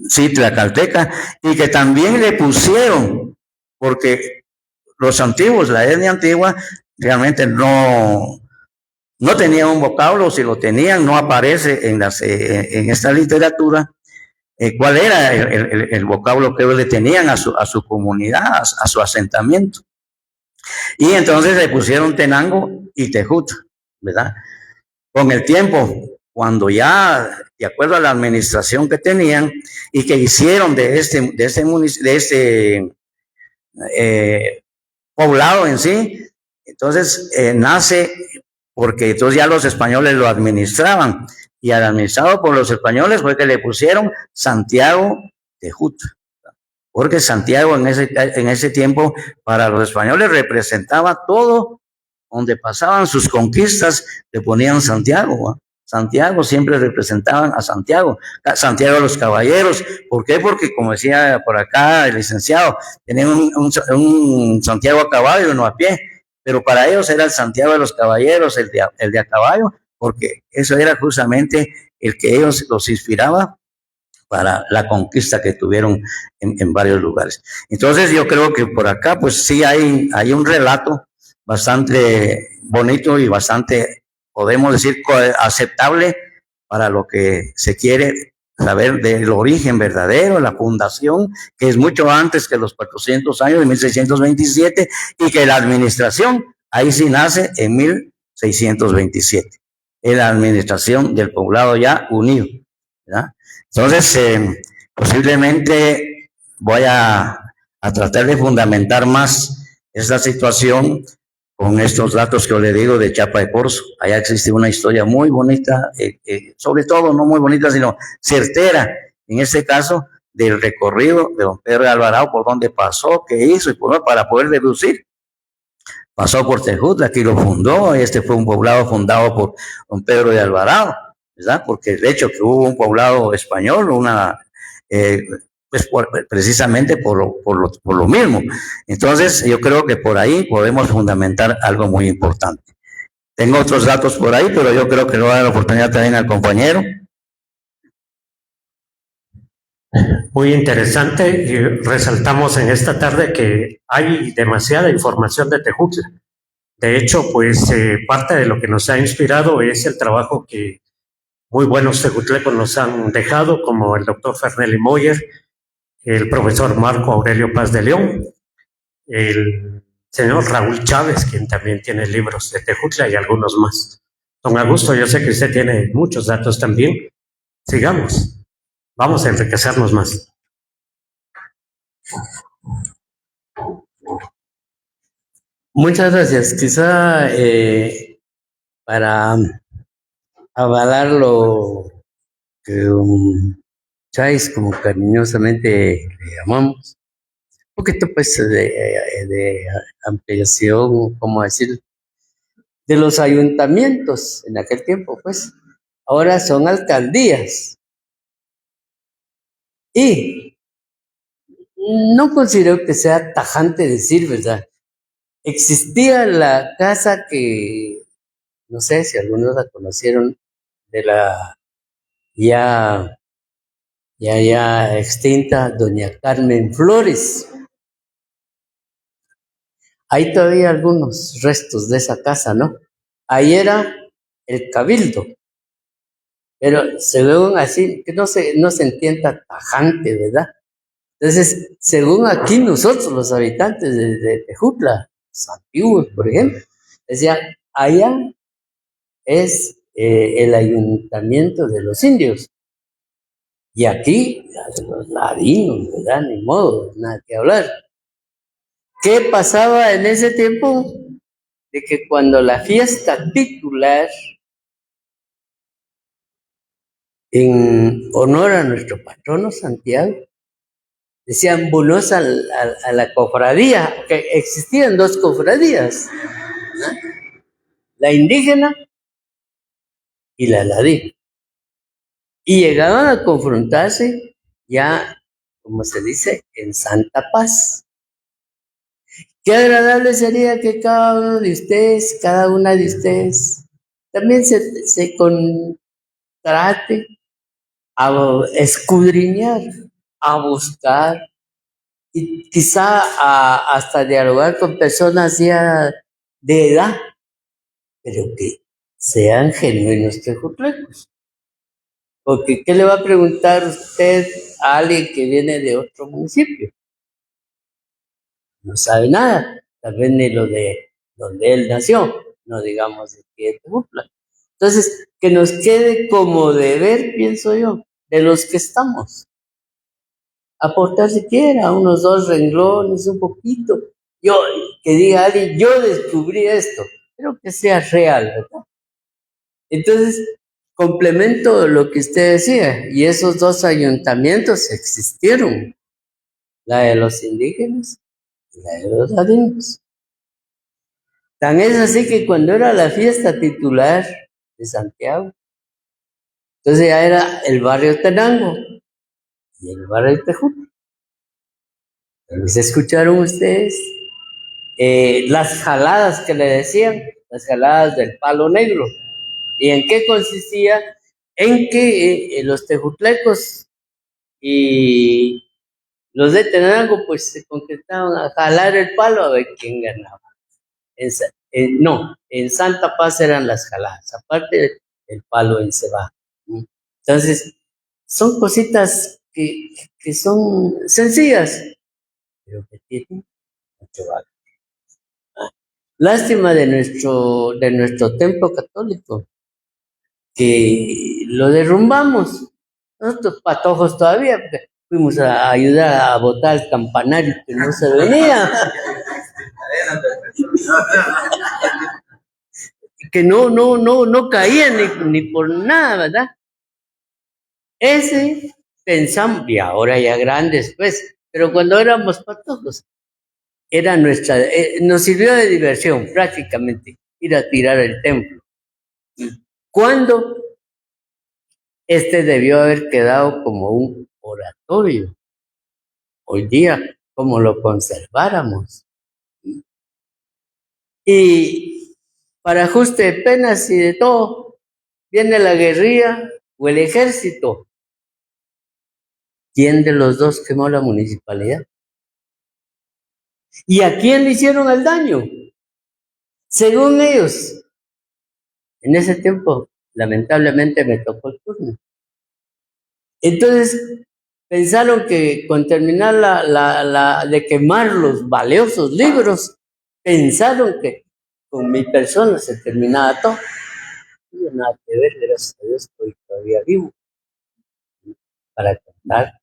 sí, Tlacalteca, y que también le pusieron, porque los antiguos, la etnia antigua, realmente no tenían un vocablo, si lo tenían, no aparece en esta literatura. ¿Cuál era el vocablo que ellos le tenían a su comunidad, a su asentamiento? Y entonces le pusieron Tenango y Tejut, ¿verdad? Con el tiempo, cuando ya, de acuerdo a la administración que tenían y que hicieron de este poblado en sí, entonces nace, porque entonces ya los españoles lo administraban, y al administrado por los españoles fue que le pusieron Santiago Tejut, porque Santiago en ese tiempo para los españoles representaba todo. Donde pasaban sus conquistas, le ponían Santiago, ¿va? Santiago, siempre representaban a Santiago de los caballeros. ¿Por qué? Porque, como decía por acá el licenciado, tenían un Santiago a caballo y uno a pie, pero para ellos era el Santiago de los caballeros, el de a caballo, porque eso era justamente el que ellos los inspiraba para la conquista que tuvieron en varios lugares. Entonces yo creo que por acá pues sí hay un relato bastante bonito y bastante, podemos decir, aceptable para lo que se quiere saber del origen verdadero, la fundación, que es mucho antes que los 400 años de 1627, y que la administración ahí sí nace en 1627, en la administración del poblado ya unido, ¿verdad? Entonces, posiblemente voy a tratar de fundamentar más esta situación con estos datos que yo le digo de Chiapa de Corzo. Allá existe una historia muy bonita, sobre todo no muy bonita, sino certera, en este caso, del recorrido de don Pedro de Alvarado, por dónde pasó, qué hizo, y para poder deducir. Pasó por Tejut, aquí lo fundó, este fue un poblado fundado por don Pedro de Alvarado, ¿verdad? Porque de hecho que hubo un poblado español, pues precisamente por lo mismo. Entonces yo creo que por ahí podemos fundamentar algo muy importante. Tengo otros datos por ahí, pero yo creo que le voy a dar la oportunidad también al compañero. Muy interesante, y resaltamos en esta tarde que hay demasiada información de Tejutla. De hecho, pues parte de lo que nos ha inspirado es el trabajo que muy buenos tejutlecos nos han dejado, como el doctor Fernelli Moyer, el profesor Marco Aurelio Paz de León, el señor Raúl Chávez, quien también tiene libros de Tejutla, y algunos más. Don Augusto, yo sé que usted tiene muchos datos también. Sigamos. Vamos a enriquecernos más. Muchas gracias. Quizá para avalar lo que Chais, como cariñosamente le llamamos, un poquito pues de ampliación, como decir, de los ayuntamientos en aquel tiempo, pues ahora son alcaldías. Y no considero que sea tajante decir, ¿verdad? Existía la casa que, no sé si algunos la conocieron, de la ya extinta doña Carmen Flores. Hay todavía algunos restos de esa casa, ¿no? Ahí era el cabildo, pero según así, que no se entienda tajante, ¿verdad? Entonces, según aquí nosotros, los habitantes de Tejutla, antiguos, por ejemplo, decían, allá es el ayuntamiento de los indios, y aquí, los ladinos, ¿verdad? Ni modo, nada que hablar. ¿Qué pasaba en ese tiempo? De que cuando la fiesta titular, en honor a nuestro patrono Santiago, decían bonos a la cofradía, que existían dos cofradías, ¿no? la indígena y la ladina. Y llegaban a confrontarse ya, como se dice, en santa paz. Qué agradable sería que cada uno de ustedes, cada una de ustedes, también se contrate a escudriñar, a buscar y quizá hasta dialogar con personas ya de edad, pero que sean genuinos tejutlecos. Porque ¿qué le va a preguntar usted a alguien que viene de otro municipio? No sabe nada, tal vez ni lo de donde él nació, no digamos de que es Tejutla. Entonces, que nos quede como deber, pienso yo, de los que estamos. Aportar siquiera unos 2 renglones, un poquito. Yo, que diga alguien, yo descubrí esto, pero que sea real, ¿verdad? Entonces, complemento lo que usted decía, y esos 2 ayuntamientos existieron, la de los indígenas y la de los ladinos. Tan es así que cuando era la fiesta titular de Santiago, entonces ya era el barrio Tenango y el barrio Tejutla. ¿Se escucharon ustedes? Las jaladas que le decían, las jaladas del palo negro. ¿Y en qué consistía? En que los tejutlecos y los de Tenango pues se concretaban a jalar el palo a ver quién ganaba. No, en Santa Paz eran las jaladas, aparte el palo en Cebá. Entonces, son cositas que son sencillas, pero que tienen mucho valor. Lástima de nuestro templo católico, que lo derrumbamos. Nosotros patojos todavía, porque fuimos a ayudar a botar el campanario que no se venía. Que no caía ni por nada, ¿verdad? Ese pensamos, y ahora ya grandes, pues, pero cuando éramos patojos, era nos sirvió de diversión prácticamente ir a tirar el templo. Cuando debió haber quedado como un oratorio, hoy día, como lo conserváramos. Y para ajuste de penas y de todo, viene la guerrilla o el ejército. ¿Quién de los dos quemó la municipalidad? ¿Y a quién le hicieron el daño? Según ellos, en ese tiempo, lamentablemente me tocó el turno. Entonces, pensaron que con terminar de quemar los valiosos libros, pensaron que con mi persona se terminaba todo. No tiene nada que ver, gracias a Dios estoy todavía vivo para contar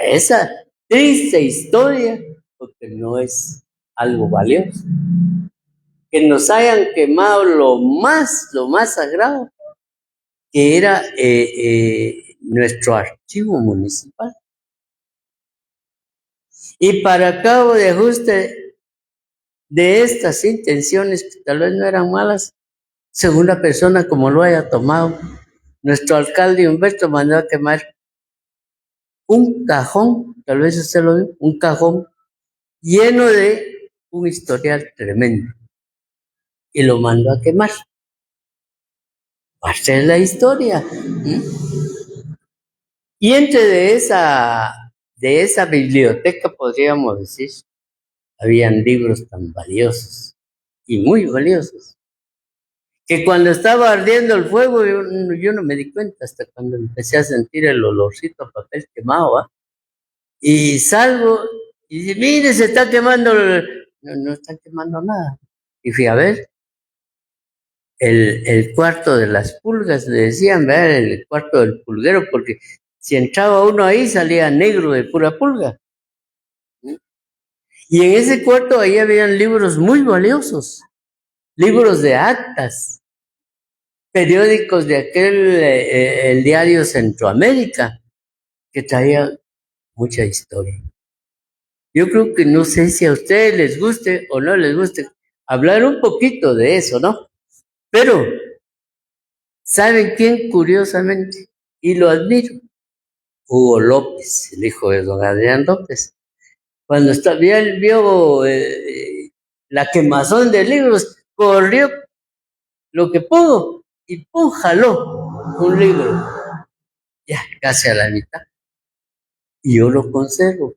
esa triste historia, porque no es algo valioso. Que nos hayan quemado lo más sagrado, que era nuestro archivo municipal. Y para cabo de ajuste de estas intenciones, que tal vez no eran malas, según la persona como lo haya tomado, nuestro alcalde Humberto mandó a quemar un cajón, tal vez usted lo vio, un cajón lleno de un historial tremendo. Y lo mandó a quemar. Parte de la historia. Y entre de esa biblioteca, podríamos decir, habían libros tan valiosos y muy valiosos, que cuando estaba ardiendo el fuego yo no me di cuenta hasta cuando empecé a sentir el olorcito a papel quemado, ¿eh? Y salgo y dice, mire, se está quemando, no está quemando nada. Y fui a ver el cuarto de las pulgas, le decían, ¿verdad? El cuarto del pulguero, porque si entraba uno ahí salía negro de pura pulga. Y en ese cuarto ahí habían libros muy valiosos, libros de actas, periódicos de el diario Centroamérica, que traía mucha historia. Yo creo que no sé si a ustedes les guste o no les guste hablar un poquito de eso, ¿no? Pero, ¿saben quién? Curiosamente, y lo admiro, Hugo López, el hijo de don Adrián López. Cuando él vio la quemazón de libros, corrió lo que pudo y ¡pum! Jaló un libro, ya casi a la mitad. Y yo lo conservo,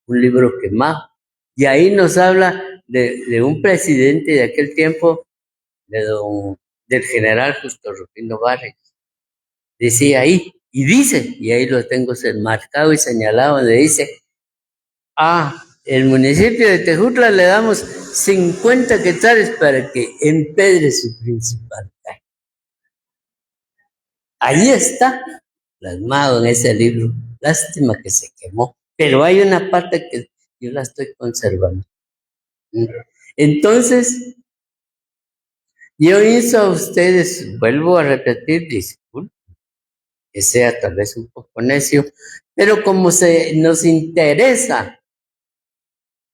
un libro quemado. Y ahí nos habla de un presidente de aquel tiempo, del general Justo Rufino Barrios. Decía ahí, y dice, y ahí lo tengo marcado y señalado, donde dice, el municipio de Tejutla le damos 50 quetzales para que empedre su principal calle. Ahí está, plasmado en ese libro. Lástima que se quemó, pero hay una parte que yo la estoy conservando. Entonces, yo insto a ustedes, vuelvo a repetir, disculpen, que sea tal vez un poco necio, pero como nos interesa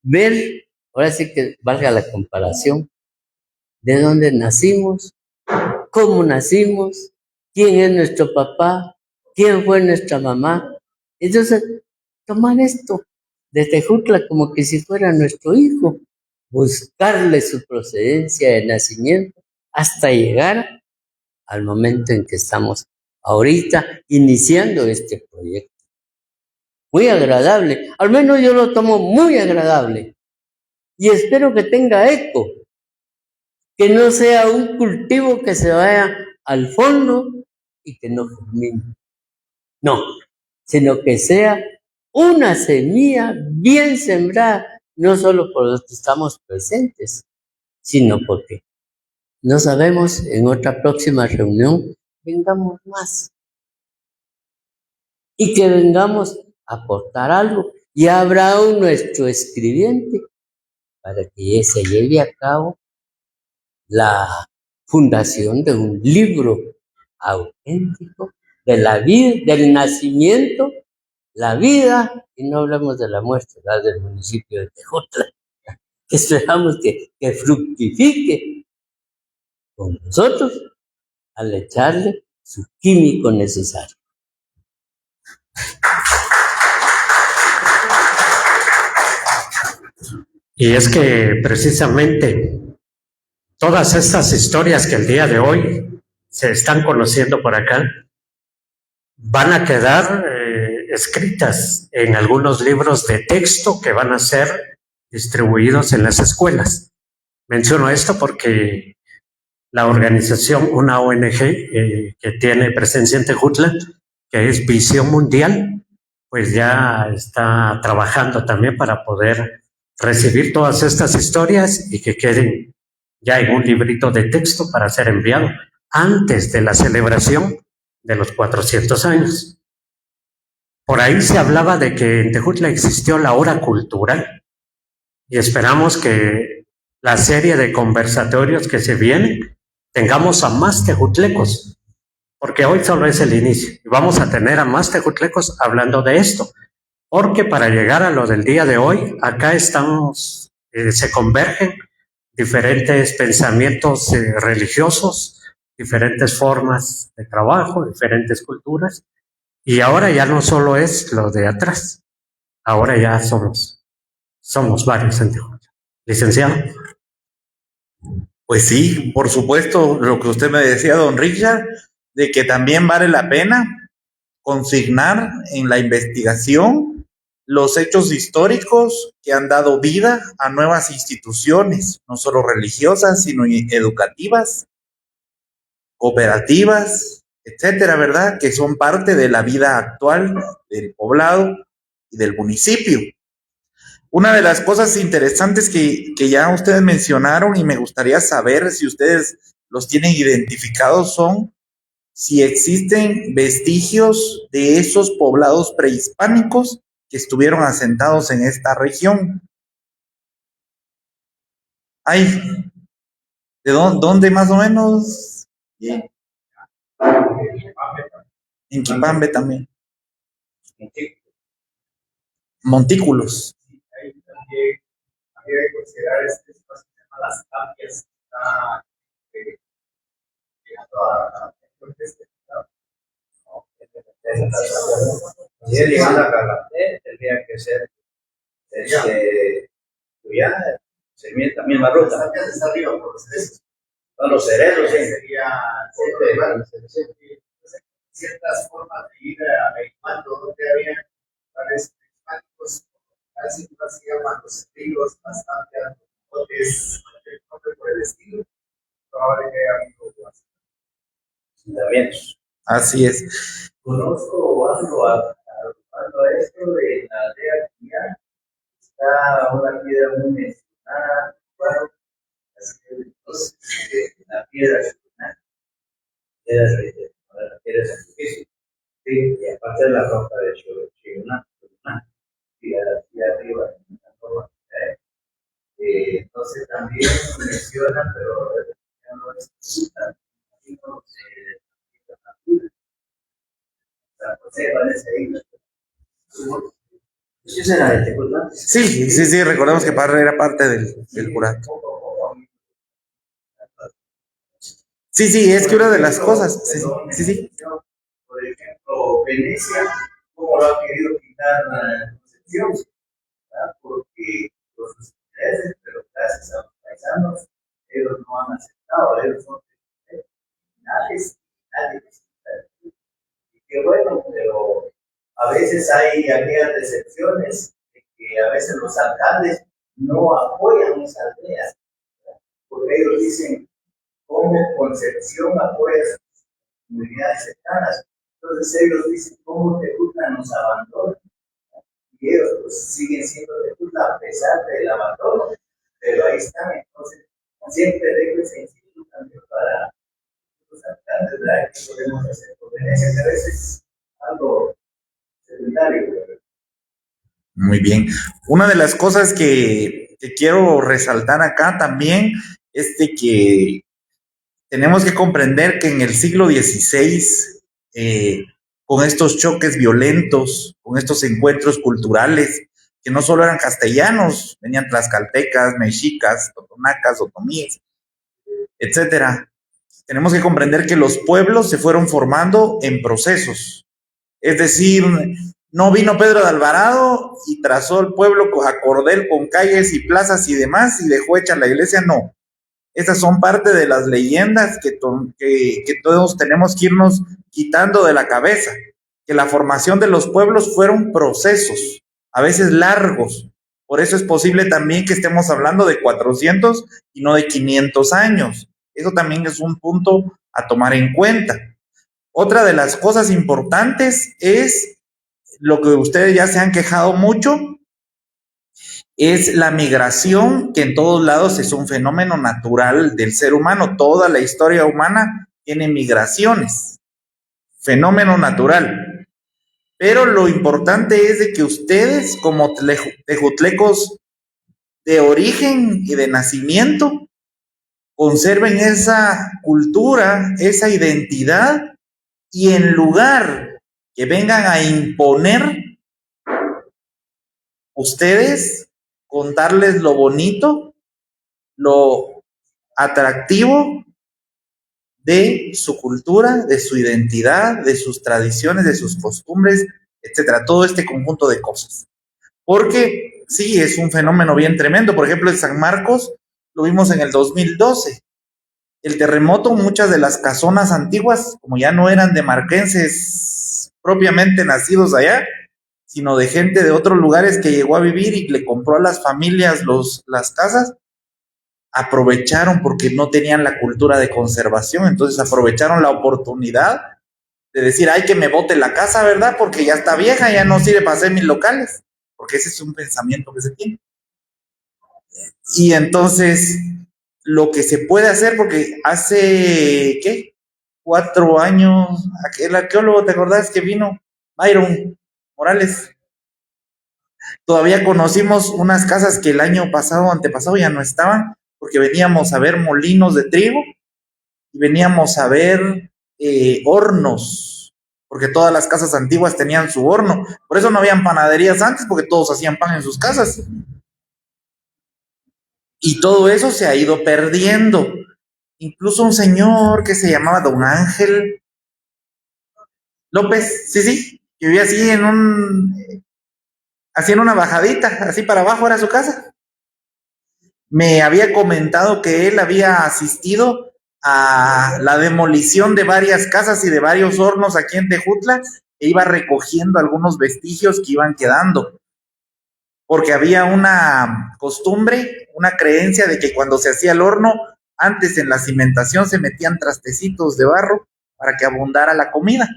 ver, ahora sí que valga la comparación, de dónde nacimos, cómo nacimos, quién es nuestro papá, quién fue nuestra mamá. Entonces, tomar esto de Tejutla como que si fuera nuestro hijo, buscarle su procedencia de nacimiento hasta llegar al momento en que estamos ahorita iniciando este proyecto. Muy agradable, al menos yo lo tomo muy agradable y espero que tenga eco, que no sea un cultivo que se vaya al fondo y que no germine. No, sino que sea una semilla bien sembrada, no solo por los que estamos presentes, sino porque no sabemos, en otra próxima reunión vengamos más y que vengamos a aportar algo. Y habrá nuestro escribiente para que se lleve a cabo la fundación de un libro auténtico de la vida, del nacimiento, la vida, y no hablamos de la muerte, la del municipio de Tejutla, que esperamos que fructifique con nosotros al echarle su químico necesario. Y es que precisamente todas estas historias que el día de hoy se están conociendo por acá van a quedar escritas en algunos libros de texto que van a ser distribuidos en las escuelas. Menciono esto porque la organización, una ONG que tiene presencia en Tejutla, que es Visión Mundial, pues ya está trabajando también para poder recibir todas estas historias y que queden ya en un librito de texto para ser enviado antes de la celebración de los 400 años. Por ahí se hablaba de que en Tejutla existió la hora cultural y esperamos que la serie de conversatorios que se vienen tengamos a más tejutlecos, porque hoy solo es el inicio y vamos a tener a más tejutlecos hablando de esto, porque para llegar a lo del día de hoy, acá estamos, se convergen diferentes pensamientos religiosos, diferentes formas de trabajo, diferentes culturas, y ahora ya no solo es lo de atrás, ahora ya somos varios en Tejutla. Licenciado. Pues sí, por supuesto, lo que usted me decía, don Richard, de que también vale la pena consignar en la investigación los hechos históricos que han dado vida a nuevas instituciones, no solo religiosas, sino educativas, cooperativas, etcétera, ¿verdad? Que son parte de la vida actual del poblado y del municipio. Una de las cosas interesantes que ya ustedes mencionaron y me gustaría saber si ustedes los tienen identificados son si existen vestigios de esos poblados prehispánicos que estuvieron asentados en esta región. ¿Hay? ¿De dónde más o menos? Sí. En Quipambe también. Montículos. Ahí también había que considerar este espacio que se llama Las Tapias, Si él llegando a Calafate, tendría que ser Tuyana, se también la ruta. Son los cerezos, sí. Ciertas formas de ir adecuando donde había lugares climáticos, casi no se llaman los estilos, bastante altos, por el estilo, probable que haya habido Asentamientos. Así es. Conozco cuando esto de la aldea Cuya, está una piedra muy mencionada, bueno, entonces, la piedra Era sacrificio. Sí, y aparte de la roca de Chiruna, y arriba, entonces también menciona, pero ya no es tan ¿Eso era de Tecutla? Sí, recordemos que Parra era parte del curato. Sí, es que una de las cosas, sí. Por ejemplo, Venecia, ¿cómo lo ha querido quitar la Concepción? Porque los intereses, pero gracias a los paisanos, ellos no han aceptado, ellos son criminales, y qué bueno, pero a veces hay aquellas decepciones de que a veces los alcaldes no apoyan esas aldeas, porque ellos dicen, ¿cómo Concepción apoya sus comunidades cercanas? Entonces ellos dicen, ¿cómo Tecutla nos abandona? Y ellos pues, siguen siendo Tecutla a pesar del abandono, pero ahí están. Entonces, siempre dejo ese instituto también para los alcaldes, ¿verdad? ¿Qué podemos hacer por Venecia? Que a veces es algo secundario. Muy bien. Una de las cosas que quiero resaltar acá también es de que tenemos que comprender que en el siglo XVI, con estos choques violentos, con estos encuentros culturales, que no solo eran castellanos, venían tlaxcaltecas, mexicas, totonacas, otomíes, etcétera. Tenemos que comprender que los pueblos se fueron formando en procesos. Es decir, no vino Pedro de Alvarado y trazó el pueblo a cordel con calles y plazas y demás y dejó hecha la iglesia, no. Estas son parte de las leyendas que todos tenemos que irnos quitando de la cabeza, que la formación de los pueblos fueron procesos, a veces largos. Por eso es posible también que estemos hablando de 400 y no de 500 años. Eso también es un punto a tomar en cuenta. Otra de las cosas importantes es lo que ustedes ya se han quejado mucho, es la migración, que en todos lados es un fenómeno natural del ser humano. Toda la historia humana tiene migraciones, fenómeno natural. Pero lo importante es de que ustedes, como tejutlecos de origen y de nacimiento, conserven esa cultura, esa identidad, y en lugar que vengan a imponer, ustedes contarles lo bonito, lo atractivo de su cultura, de su identidad, de sus tradiciones, de sus costumbres, etcétera, todo este conjunto de cosas. Porque sí, es un fenómeno bien tremendo. Por ejemplo, en San Marcos lo vimos en el 2012. El terremoto, muchas de las casonas antiguas, como ya no eran de marquenses propiamente nacidos allá, sino de gente de otros lugares que llegó a vivir y le compró a las familias las casas, aprovecharon porque no tenían la cultura de conservación, entonces aprovecharon la oportunidad de decir, ay, que me bote la casa, ¿verdad? Porque ya está vieja, ya no sirve para hacer mis locales, porque ese es un pensamiento que se tiene. Y entonces, lo que se puede hacer, porque hace, ¿qué? 4 años, aquel arqueólogo, ¿te acordás que vino? Byron Morales. Todavía conocimos unas casas que el año pasado, antepasado, ya no estaban, porque veníamos a ver molinos de trigo y veníamos a ver hornos, porque todas las casas antiguas tenían su horno. Por eso no habían panaderías antes, porque todos hacían pan en sus casas. Y todo eso se ha ido perdiendo. incluso un señor que se llamaba Don Ángel López, sí, que vivía así en una bajadita, así para abajo era su casa. Me había comentado que él había asistido a la demolición de varias casas y de varios hornos aquí en Tejutla e iba recogiendo algunos vestigios que iban quedando, porque había una costumbre, una creencia de que cuando se hacía el horno, antes en la cimentación se metían trastecitos de barro para que abundara la comida.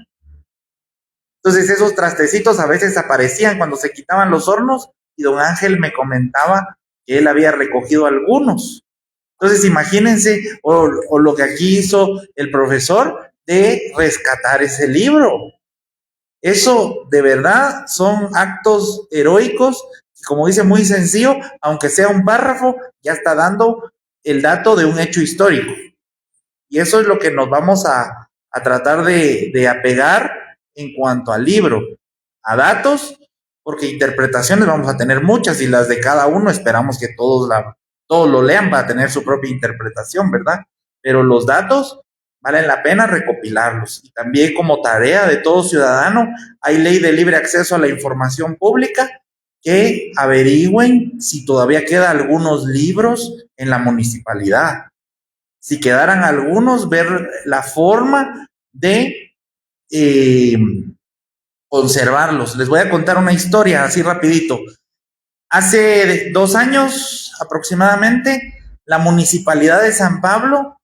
Entonces esos trastecitos a veces aparecían cuando se quitaban los hornos y don Ángel me comentaba que él había recogido algunos. Entonces imagínense o lo que aquí hizo el profesor de rescatar ese libro. Eso de verdad son actos heroicos y como dice muy sencillo, aunque sea un párrafo, ya está dando el dato de un hecho histórico. Y eso es lo que nos vamos a tratar de apegar en cuanto al libro, a datos, porque interpretaciones vamos a tener muchas y las de cada uno esperamos que todos lo lean para tener su propia interpretación, ¿verdad? Pero los datos valen la pena recopilarlos. Y también como tarea de todo ciudadano, hay ley de libre acceso a la información pública, que averigüen si todavía quedan algunos libros en la municipalidad. Si quedaran algunos, ver la forma de conservarlos. Les voy a contar una historia así rapidito. Hace 2 años aproximadamente, la municipalidad de San Pablo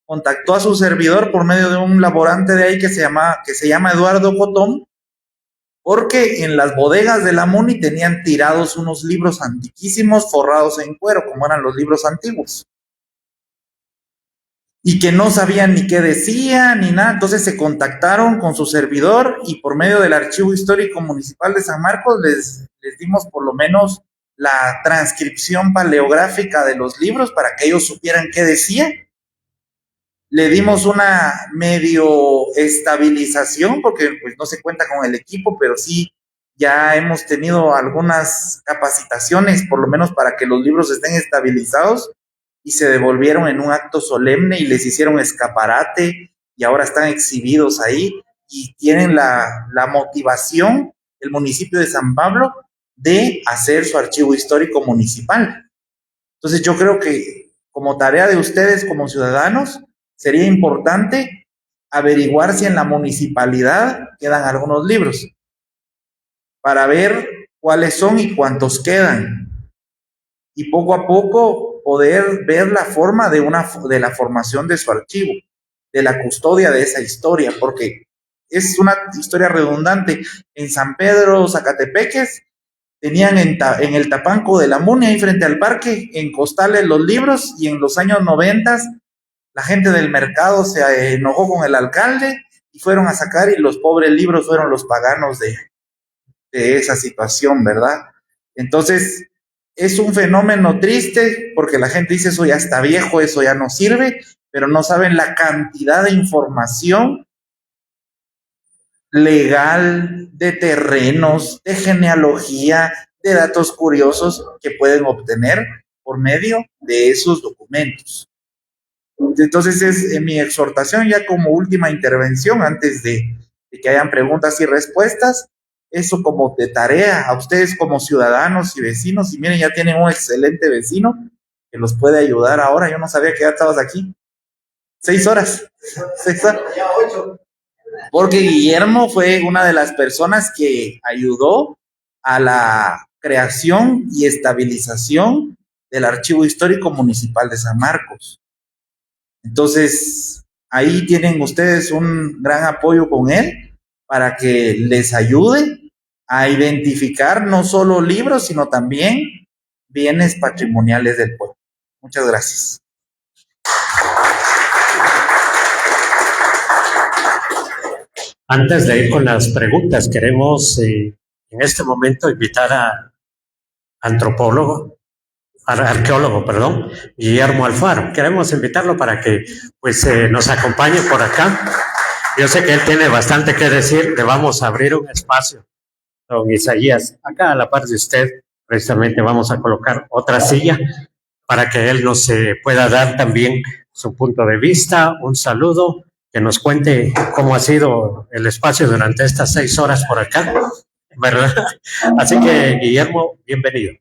contactó a su servidor por medio de un laborante de ahí que se llama Eduardo Cotón, porque en las bodegas de la Muni tenían tirados unos libros antiquísimos forrados en cuero, como eran los libros antiguos, y que no sabían ni qué decía ni nada. Entonces se contactaron con su servidor y por medio del Archivo Histórico Municipal de San Marcos les dimos por lo menos la transcripción paleográfica de los libros para que ellos supieran qué decía. Le dimos una medio estabilización porque pues no se cuenta con el equipo, pero sí ya hemos tenido algunas capacitaciones por lo menos para que los libros estén estabilizados, y se devolvieron en un acto solemne y les hicieron escaparate y ahora están exhibidos ahí y tienen la motivación, el municipio de San Pablo, de hacer su archivo histórico municipal. Entonces yo creo que como tarea de ustedes como ciudadanos sería importante averiguar si en la municipalidad quedan algunos libros para ver cuáles son y cuántos quedan, y poco a poco poder ver la forma de la formación de su archivo, de la custodia de esa historia, porque es una historia redundante. En San Pedro, Zacatepeques, tenían en el Tapanco de la Muni, ahí frente al parque, en costales los libros, y en los años 90 la gente del mercado se enojó con el alcalde y fueron a sacar, y los pobres libros fueron los paganos de esa situación, ¿verdad? Entonces, es un fenómeno triste porque la gente dice eso ya está viejo, eso ya no sirve, pero no saben la cantidad de información legal, de terrenos, de genealogía, de datos curiosos que pueden obtener por medio de esos documentos. Entonces es mi exhortación ya como última intervención antes de que hayan preguntas y respuestas, eso como de tarea a ustedes como ciudadanos y vecinos. Y miren, ya tienen un excelente vecino que los puede ayudar ahora. Yo no sabía que ya estabas aquí. 6 horas. 6 horas. Ya 8. Porque Guillermo fue una de las personas que ayudó a la creación y estabilización del Archivo Histórico Municipal de San Marcos. Entonces, ahí tienen ustedes un gran apoyo con él para que les ayude a identificar no solo libros, sino también bienes patrimoniales del pueblo. Muchas gracias. Antes de ir con las preguntas, queremos en este momento invitar a arqueólogo, Guillermo Alfaro. Queremos invitarlo para que pues nos acompañe por acá. Yo sé que él tiene bastante que decir. Le vamos a abrir un espacio, don Isaías. Acá a la par de usted, precisamente vamos a colocar otra silla para que él nos pueda dar también su punto de vista, un saludo, que nos cuente cómo ha sido el espacio durante estas 6 horas por acá, ¿verdad? Así que, Guillermo, bienvenido.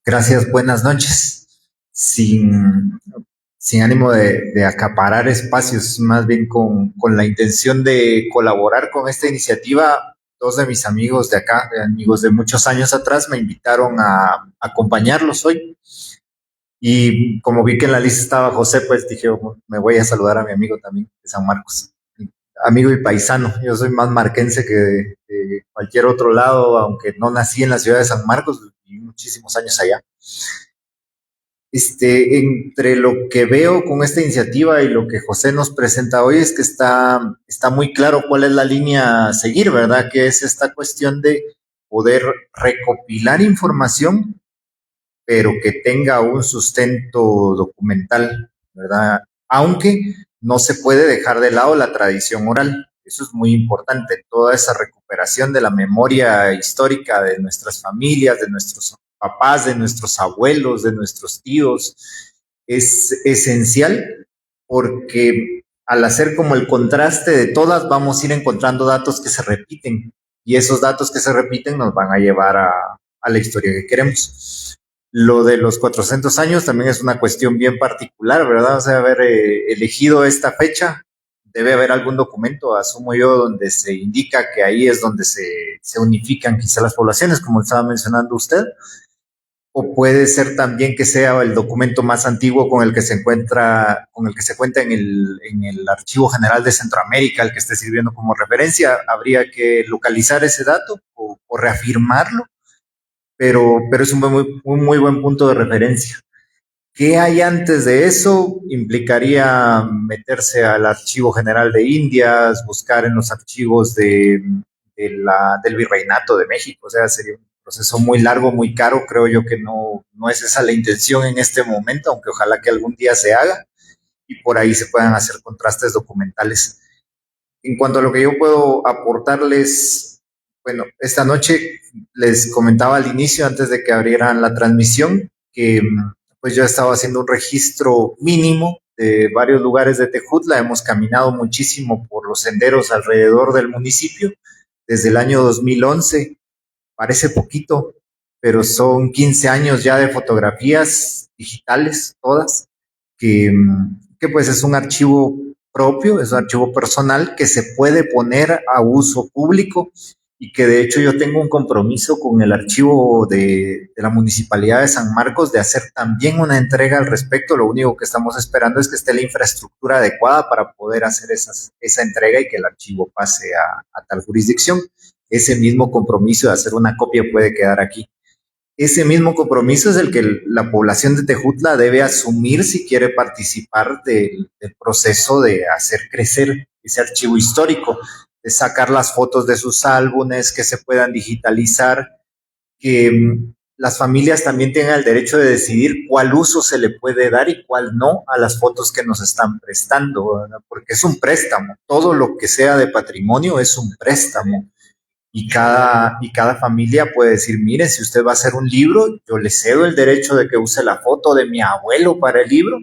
Gracias, buenas noches. Sin ánimo de acaparar espacios, más bien con la intención de colaborar con esta iniciativa, dos de mis amigos de acá, amigos de muchos años atrás, me invitaron a acompañarlos hoy. Y como vi que en la lista estaba José, pues dije, me voy a saludar a mi amigo también de San Marcos. Amigo y paisano, yo soy más marquense que de cualquier otro lado, aunque no nací en la ciudad de San Marcos, viví muchísimos años allá. Entre lo que veo con esta iniciativa y lo que José nos presenta hoy es que está muy claro cuál es la línea a seguir, ¿verdad? Que es esta cuestión de poder recopilar información pero que tenga un sustento documental, ¿verdad? Aunque no se puede dejar de lado la tradición oral. Eso es muy importante, toda esa recuperación de la memoria histórica de nuestras familias, de nuestros papás, de nuestros abuelos, de nuestros tíos, es esencial porque al hacer como el contraste de todas vamos a ir encontrando datos que se repiten y esos datos que se repiten nos van a llevar a la historia que queremos. Lo de los 400 años también es una cuestión bien particular, ¿verdad? O sea, haber elegido esta fecha, debe haber algún documento, asumo yo, donde se indica que ahí es donde se unifican quizá las poblaciones, como estaba mencionando usted, o puede ser también que sea el documento más antiguo con el que se encuentra, con el que se cuenta en el Archivo General de Centroamérica, el que esté sirviendo como referencia. Habría que localizar ese dato o reafirmarlo, pero es un muy buen punto de referencia. ¿Qué hay antes de eso? Implicaría meterse al Archivo General de Indias, buscar en los archivos del Virreinato de México. O sea, sería un proceso muy largo, muy caro. Creo yo que no es esa la intención en este momento, aunque ojalá que algún día se haga y por ahí se puedan hacer contrastes documentales. En cuanto a lo que yo puedo aportarles, bueno, esta noche les comentaba al inicio, antes de que abrieran la transmisión, que pues yo estaba haciendo un registro mínimo de varios lugares de Tejutla. Hemos caminado muchísimo por los senderos alrededor del municipio desde el año 2011. Parece poquito, pero son 15 años ya de fotografías digitales, todas, que pues es un archivo propio, es un archivo personal que se puede poner a uso público y que de hecho yo tengo un compromiso con el archivo de la Municipalidad de San Marcos de hacer también una entrega al respecto. Lo único que estamos esperando es que esté la infraestructura adecuada para poder hacer esa entrega y que el archivo pase a tal jurisdicción. Ese mismo compromiso de hacer una copia puede quedar aquí. Ese mismo compromiso es el que la población de Tejutla debe asumir si quiere participar del proceso de hacer crecer ese archivo histórico, de sacar las fotos de sus álbumes, que se puedan digitalizar, que las familias también tengan el derecho de decidir cuál uso se le puede dar y cuál no a las fotos que nos están prestando, ¿verdad? Porque es un préstamo. Todo lo que sea de patrimonio es un préstamo. Y cada familia puede decir, mire, si usted va a hacer un libro, yo le cedo el derecho de que use la foto de mi abuelo para el libro,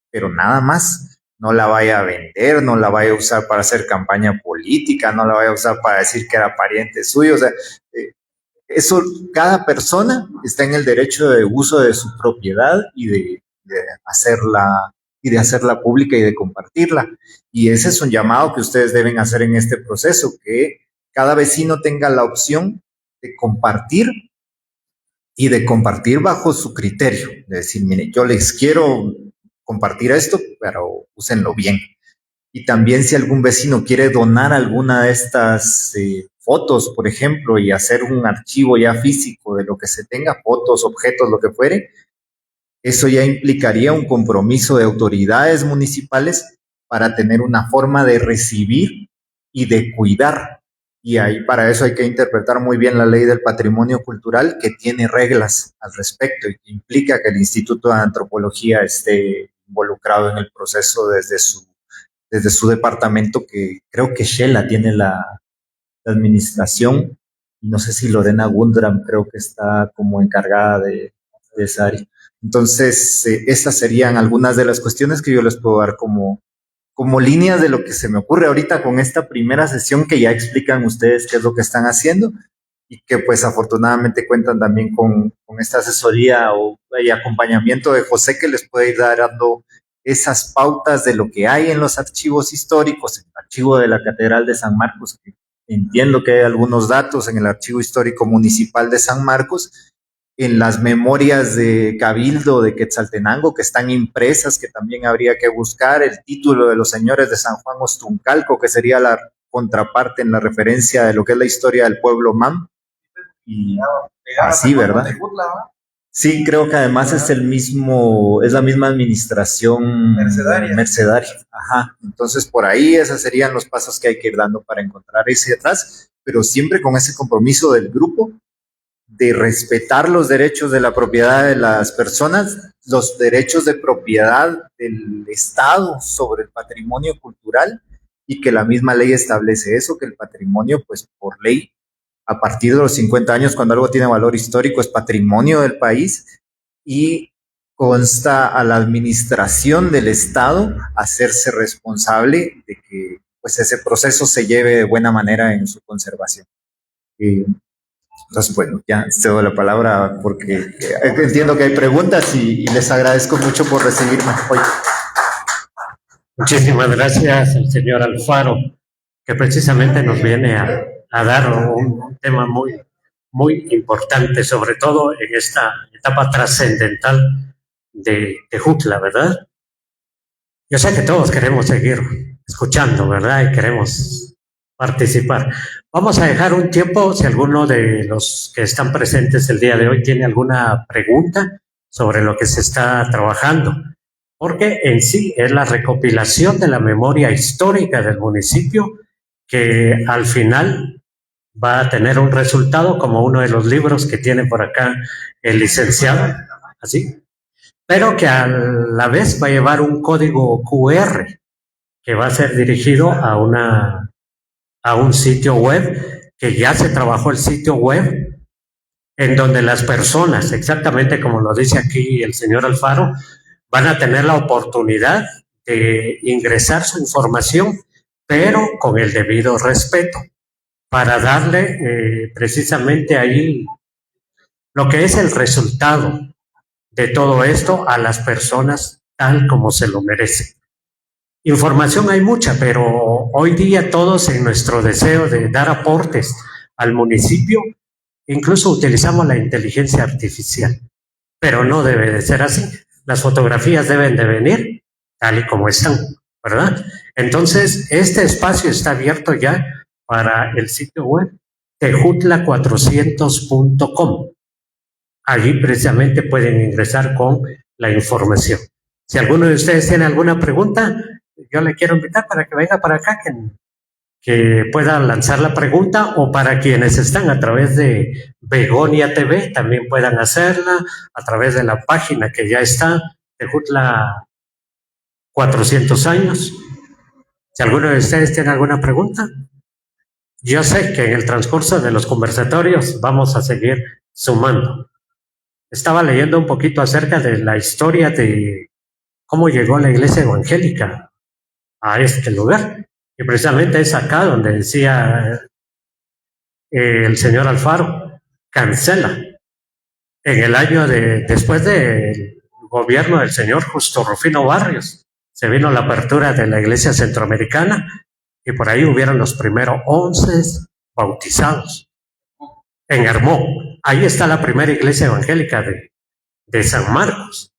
pero nada más. No la vaya a vender, no la vaya a usar para hacer campaña política, no la vaya a usar para decir que era pariente suyo. O sea, eso, cada persona está en el derecho de uso de su propiedad y de hacerla pública y de compartirla. Y ese es un llamado que ustedes deben hacer en este proceso, que cada vecino tenga la opción de compartir y de compartir bajo su criterio. De decir, mire, yo les quiero compartir esto, pero úsenlo bien. Y también si algún vecino quiere donar alguna de estas fotos, por ejemplo, y hacer un archivo ya físico de lo que se tenga, fotos, objetos, lo que fuere, eso ya implicaría un compromiso de autoridades municipales para tener una forma de recibir y de cuidar. Y ahí para eso hay que interpretar muy bien la ley del patrimonio cultural, que tiene reglas al respecto y que implica que el Instituto de Antropología esté involucrado en el proceso desde su departamento, que creo que Shela tiene la administración, y no sé si Lorena Gundram creo que está como encargada de de esa área. Entonces, esas serían algunas de las cuestiones que yo les puedo dar como líneas de lo que se me ocurre ahorita con esta primera sesión, que ya explican ustedes qué es lo que están haciendo y que pues afortunadamente cuentan también con esta asesoría y acompañamiento de José, que les puede ir dando esas pautas de lo que hay en los archivos históricos, en el archivo de la Catedral de San Marcos, que entiendo que hay algunos datos en el archivo histórico municipal de San Marcos, en las memorias de Cabildo de Quetzaltenango, que están impresas, que también habría que buscar, el título de los señores de San Juan Ostuncalco, que sería la contraparte en la referencia de lo que es la historia del pueblo MAM, y así, ¿verdad? Sí, creo que además es la misma administración mercedaria. Ajá. Entonces, por ahí esos serían los pasos que hay que ir dando para encontrar ese atrás, pero siempre con ese compromiso del grupo de respetar los derechos de la propiedad de las personas, los derechos de propiedad del Estado sobre el patrimonio cultural, y que la misma ley establece eso, que el patrimonio, pues por ley, a partir de los 50 años, cuando algo tiene valor histórico, es patrimonio del país, y consta a la administración del Estado hacerse responsable de que pues ese proceso se lleve de buena manera en su conservación. Entonces, bueno, ya te doy la palabra porque entiendo que hay preguntas y les agradezco mucho por recibirme hoy. Muchísimas gracias al señor Alfaro, que precisamente nos viene a dar un tema muy importante, sobre todo en esta etapa trascendental de Tejutla, ¿verdad? Yo sé que todos queremos seguir escuchando, ¿verdad? Y queremos participar. Vamos a dejar un tiempo, si alguno de los que están presentes el día de hoy tiene alguna pregunta sobre lo que se está trabajando, porque en sí es la recopilación de la memoria histórica del municipio que al final va a tener un resultado como uno de los libros que tiene por acá el licenciado, así, pero que a la vez va a llevar un código QR que va a ser dirigido a un sitio web, que ya se trabajó el sitio web, en donde las personas, exactamente como lo dice aquí el señor Alfaro, van a tener la oportunidad de ingresar su información, pero con el debido respeto, para darle precisamente ahí lo que es el resultado de todo esto a las personas tal como se lo merecen. Información hay mucha, pero hoy día todos en nuestro deseo de dar aportes al municipio, incluso utilizamos la inteligencia artificial, pero no debe de ser así. Las fotografías deben de venir tal y como están, ¿verdad? Entonces, este espacio está abierto ya para el sitio web tejutla400.com. Allí precisamente pueden ingresar con la información. Si alguno de ustedes tiene alguna pregunta, yo le quiero invitar para que venga para acá, que pueda lanzar la pregunta, o para quienes están a través de Begonia TV también puedan hacerla a través de la página que ya está, Tejutla 400 años. Si alguno de ustedes tiene alguna pregunta, yo sé que en el transcurso de los conversatorios vamos a seguir sumando. Estaba leyendo un poquito acerca de la historia de cómo llegó la iglesia evangélica a este lugar. Y precisamente es acá donde decía el señor Alfaro, cancela. En el año después del gobierno del señor Justo Rufino Barrios, se vino la apertura de la iglesia centroamericana y por ahí hubieron los primeros 11 bautizados en Hermó. Ahí está la primera iglesia evangélica de San Marcos.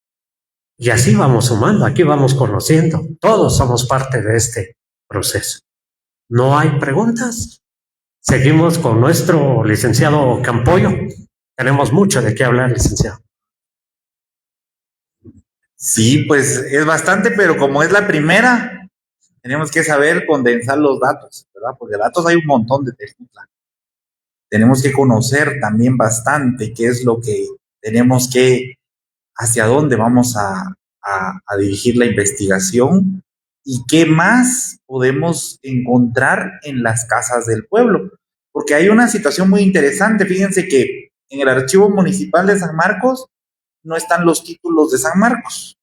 Y así vamos sumando, aquí vamos conociendo. Todos somos parte de este proceso. ¿No hay preguntas? Seguimos con nuestro licenciado Campoyo. Tenemos mucho de qué hablar, licenciado. Sí, pues es bastante, pero como es la primera, tenemos que saber condensar los datos, ¿verdad? Porque datos hay un montón de Tejutla. Tenemos que conocer también bastante qué es lo que tenemos que, hacia dónde vamos a dirigir la investigación y qué más podemos encontrar en las casas del pueblo. Porque hay una situación muy interesante. Fíjense que en el Archivo Municipal de San Marcos no están los títulos de San Marcos.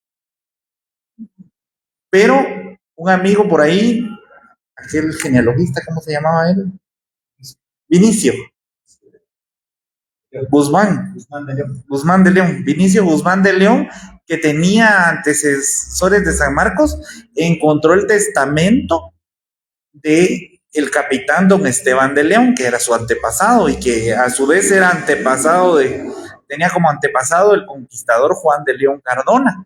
Pero un amigo por ahí, aquel genealogista, ¿cómo se llamaba él? Vinicio Guzmán de León, Vinicio Guzmán de León, que tenía antecesores de San Marcos, encontró el testamento de el capitán don Esteban de León, que era su antepasado y que a su vez era tenía como antepasado el conquistador Juan de León Cardona.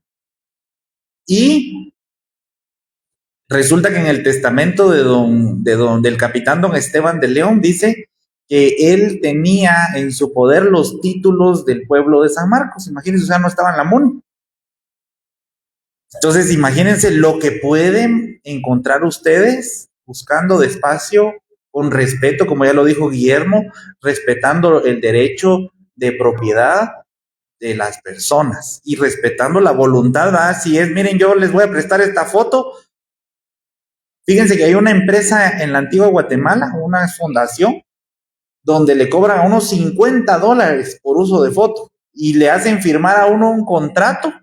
Y resulta que en el testamento del capitán don Esteban de León dice que él tenía en su poder los títulos del pueblo de San Marcos. Imagínense, o sea, no estaba en la MUNI. Entonces, imagínense lo que pueden encontrar ustedes buscando despacio, con respeto, como ya lo dijo Guillermo, respetando el derecho de propiedad de las personas y respetando la voluntad. Si es, miren, yo les voy a prestar esta foto. Fíjense que hay una empresa en la antigua Guatemala, una fundación, donde le cobran a uno $50 por uso de foto y le hacen firmar a uno un contrato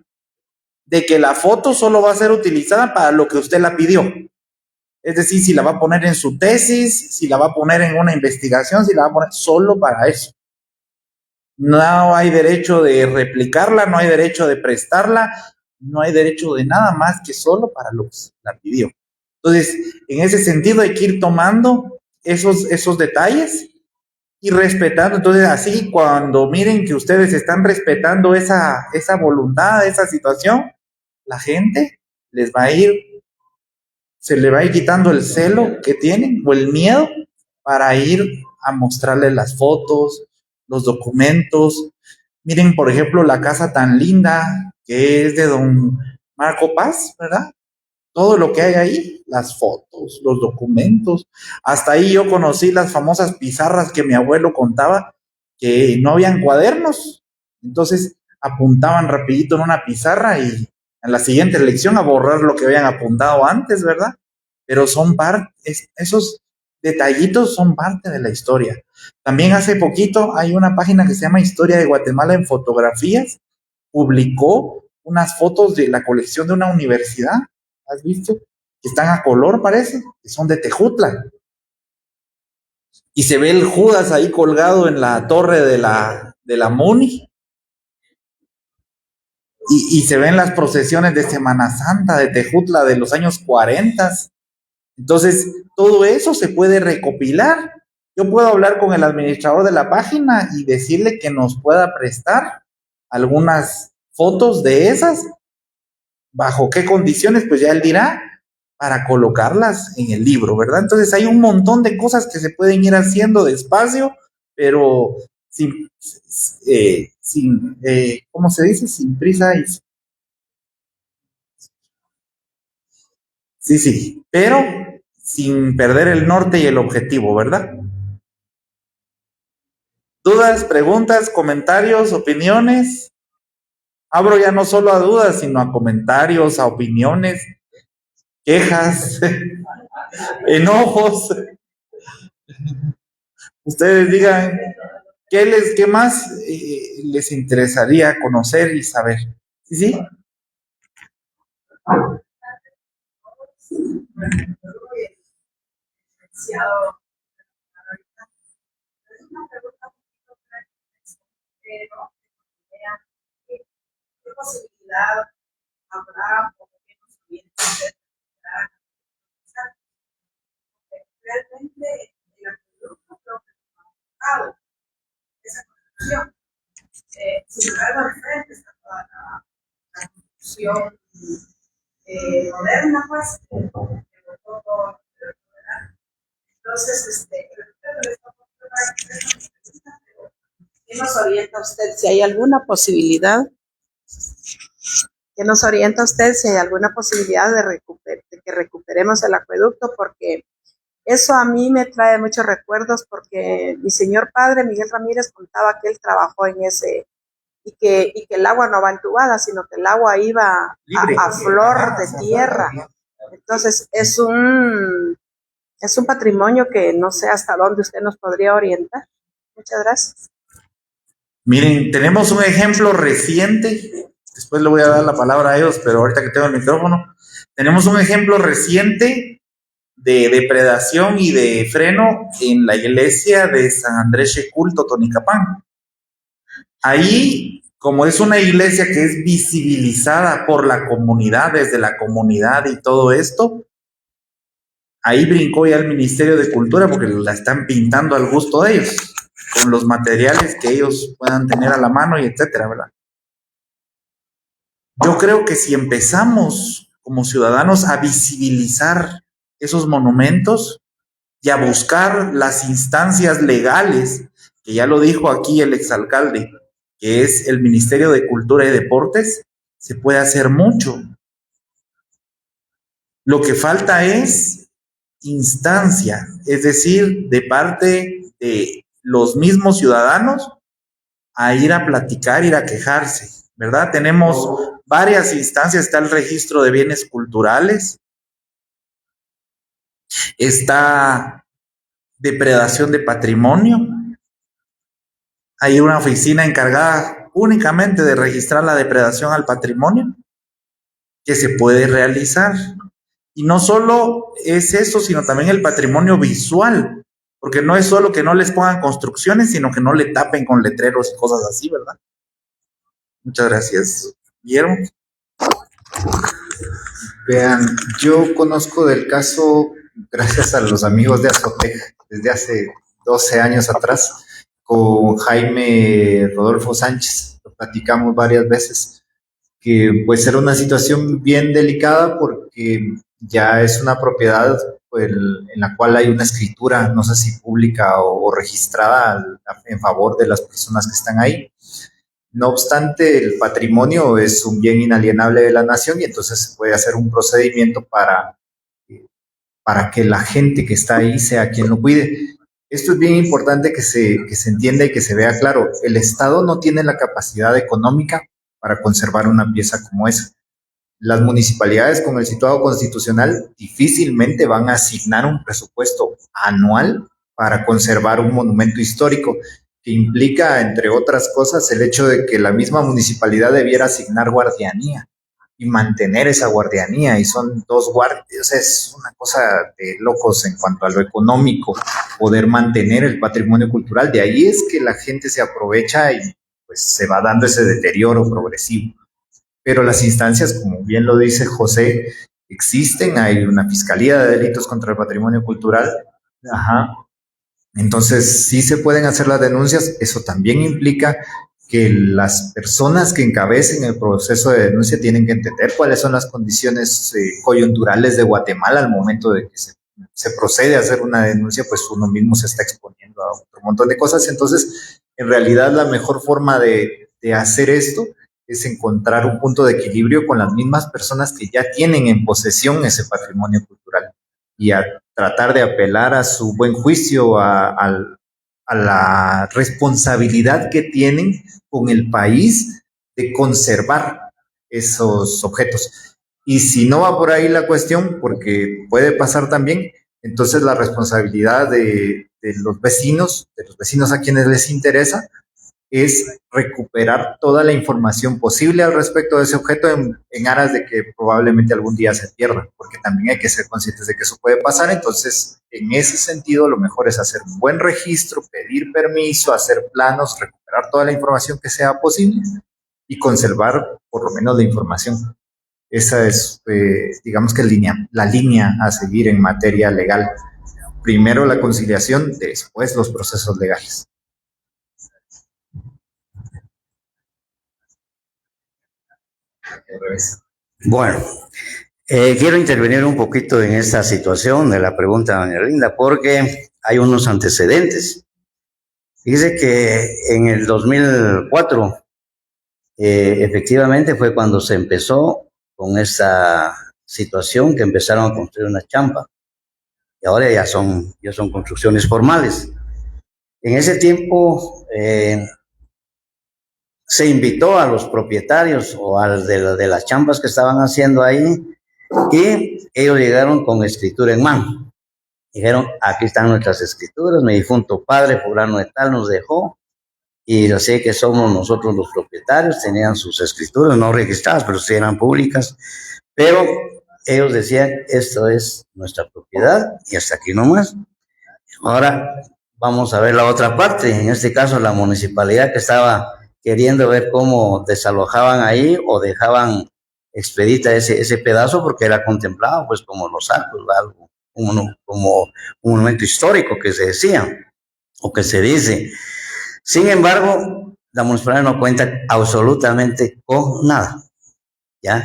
de que la foto solo va a ser utilizada para lo que usted la pidió. Es decir, si la va a poner en su tesis, si la va a poner en una investigación, si la va a poner solo para eso. No hay derecho de replicarla, no hay derecho de prestarla, no hay derecho de nada más que solo para lo que la pidió. Entonces, en ese sentido hay que ir tomando esos detalles y respetando. Entonces, así cuando miren que ustedes están respetando esa voluntad, esa situación, la gente se le va a ir quitando el celo que tienen o el miedo para ir a mostrarles las fotos, los documentos. Miren, por ejemplo, la casa tan linda que es de don Marco Paz, ¿verdad? Todo lo que hay ahí, las fotos, los documentos. Hasta ahí yo conocí las famosas pizarras que mi abuelo contaba, que no habían cuadernos. Entonces apuntaban rapidito en una pizarra y en la siguiente lección a borrar lo que habían apuntado antes, ¿verdad? Pero esos detallitos son parte de la historia. También hace poquito hay una página que se llama Historia de Guatemala en Fotografías, publicó unas fotos de la colección de una universidad. ¿Has visto? Que están a color, parece, que son de Tejutla. Y se ve el Judas ahí colgado en la torre de la MUNI. Y se ven las procesiones de Semana Santa de Tejutla de los años 40. Entonces, todo eso se puede recopilar. Yo puedo hablar con el administrador de la página y decirle que nos pueda prestar algunas fotos de esas. ¿Bajo qué condiciones? Pues ya él dirá, para colocarlas en el libro, ¿verdad? Entonces hay un montón de cosas que se pueden ir haciendo despacio, pero ¿cómo se dice? Sin prisa y... Sí, pero sin perder el norte y el objetivo, ¿verdad? ¿Dudas, preguntas, comentarios, opiniones? Abro ya no solo a dudas, sino a comentarios, a opiniones, quejas, enojos. Ustedes digan, ¿qué más les interesaría conocer y saber? ¿Sí? ¿Qué posibilidad habrá o qué nos orienta realmente el acueducto creo que no ha buscado esa construcción? Sin embargo, al frente está toda la construcción moderna, pues, entonces, ¿qué nos orienta usted? Si hay alguna posibilidad, ¿qué nos orienta usted si hay alguna posibilidad de que recuperemos el acueducto? Porque eso a mí me trae muchos recuerdos, porque mi señor padre, Miguel Ramírez, contaba que él trabajó en ese, y que el agua no va entubada, sino que el agua iba a flor de tierra. Entonces, es un patrimonio que no sé hasta dónde usted nos podría orientar. Muchas gracias. Miren, tenemos un ejemplo reciente, después le voy a dar la palabra a ellos, pero ahorita que tengo el micrófono, tenemos un ejemplo reciente de depredación y de freno en la iglesia de San Andrés Xecul, Totonicapán. Ahí, como es una iglesia que es visibilizada por la comunidad, desde la comunidad y todo esto, ahí brincó ya el Ministerio de Cultura porque la están pintando al gusto de ellos, con los materiales que ellos puedan tener a la mano y etcétera, ¿verdad? Yo creo que si empezamos como ciudadanos a visibilizar esos monumentos y a buscar las instancias legales, que ya lo dijo aquí el exalcalde, que es el Ministerio de Cultura y Deportes, se puede hacer mucho. Lo que falta es instancia, es decir, de parte de los mismos ciudadanos a ir a platicar, ir a quejarse, ¿verdad? Tenemos varias instancias, está el registro de bienes culturales, está depredación de patrimonio, hay una oficina encargada únicamente de registrar la depredación al patrimonio que se puede realizar. Y no solo es eso, sino también el patrimonio visual, porque no es solo que no les pongan construcciones, sino que no le tapen con letreros y cosas así, ¿verdad? Muchas gracias. ¿Vieron? Vean, yo conozco del caso, gracias a los amigos de Azotec, desde hace 12 años atrás, con Jaime Rodolfo Sánchez, lo platicamos varias veces, que pues era una situación bien delicada porque ya es una propiedad pues, en la cual hay una escritura, no sé si pública o registrada en favor de las personas que están ahí. No obstante, el patrimonio es un bien inalienable de la nación y entonces se puede hacer un procedimiento para que la gente que está ahí sea quien lo cuide. Esto es bien importante que se entienda y que se vea claro. El Estado no tiene la capacidad económica para conservar una pieza como esa. Las municipalidades con el situado constitucional difícilmente van a asignar un presupuesto anual para conservar un monumento histórico, que implica, entre otras cosas, el hecho de que la misma municipalidad debiera asignar guardianía y mantener esa guardianía, y son 2 guardias, o sea, es una cosa de locos en cuanto a lo económico, poder mantener el patrimonio cultural. De ahí es que la gente se aprovecha y pues se va dando ese deterioro progresivo. Pero las instancias, como bien lo dice José, existen, hay una Fiscalía de Delitos contra el Patrimonio Cultural, ajá. Entonces sí se pueden hacer las denuncias. Eso también implica que las personas que encabecen el proceso de denuncia tienen que entender cuáles son las condiciones coyunturales de Guatemala al momento de que se procede a hacer una denuncia, pues uno mismo se está exponiendo a otro montón de cosas. Entonces, en realidad la mejor forma de hacer esto es encontrar un punto de equilibrio con las mismas personas que ya tienen en posesión ese patrimonio cultural y a tratar de apelar a su buen juicio, a la responsabilidad que tienen con el país de conservar esos objetos. Y si no va por ahí la cuestión, porque puede pasar también, entonces la responsabilidad de los vecinos a quienes les interesa, es recuperar toda la información posible al respecto de ese objeto en aras de que probablemente algún día se pierda, porque también hay que ser conscientes de que eso puede pasar. Entonces, en ese sentido, lo mejor es hacer un buen registro, pedir permiso, hacer planos, recuperar toda la información que sea posible y conservar por lo menos la información. Esa es, digamos que la línea a seguir en materia legal. Primero la conciliación, después los procesos legales. Bueno, quiero intervenir un poquito en esta situación de la pregunta de doña Linda, porque hay unos antecedentes. Dice que en el 2004, efectivamente fue cuando se empezó con esta situación, que empezaron a construir una champa, y ahora ya son construcciones formales. En ese tiempo, se invitó a los propietarios o al de las champas que estaban haciendo ahí, y ellos llegaron con escritura en mano. Dijeron, aquí están nuestras escrituras, mi difunto padre fulano de tal nos dejó, y yo sé que somos nosotros los propietarios, tenían sus escrituras no registradas, pero sí eran públicas, pero ellos decían, esto es nuestra propiedad y hasta aquí nomás. Ahora vamos a ver la otra parte, en este caso la municipalidad que estaba queriendo ver cómo desalojaban ahí o dejaban expedita ese pedazo porque era contemplado pues como los arcos, algo como un monumento histórico que se decía o que se dice. Sin embargo, la municipalidad no cuenta absolutamente con nada, ¿ya?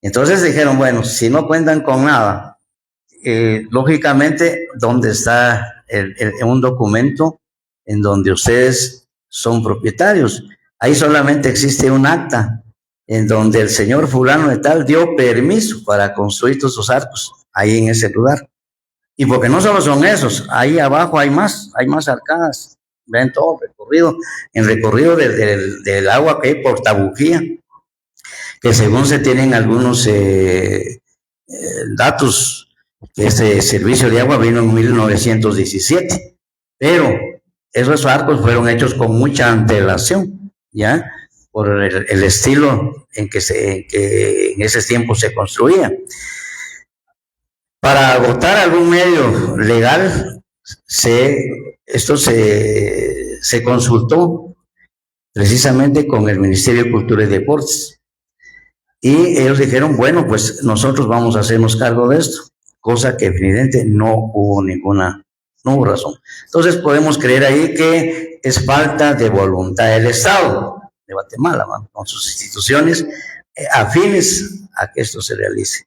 Entonces dijeron, bueno, si no cuentan con nada, lógicamente, ¿dónde está un documento en donde ustedes son propietarios? Ahí solamente existe un acta en donde el señor fulano de tal dio permiso para construir todos esos arcos ahí en ese lugar. Y porque no solo son esos, ahí abajo hay más arcadas. Ven todo el recorrido del agua que hay por Tabujía, que según se tienen algunos datos, que este servicio de agua vino en 1917, pero esos arcos fueron hechos con mucha antelación, ¿ya? Por el estilo en que en ese tiempo se construía. Para agotar algún medio legal, esto se consultó precisamente con el Ministerio de Cultura y Deportes. Y ellos dijeron, bueno, pues nosotros vamos a hacernos cargo de esto, cosa que evidentemente no hubo razón. Entonces podemos creer ahí que es falta de voluntad del Estado de Guatemala, ¿no? Con sus instituciones afines a que esto se realice.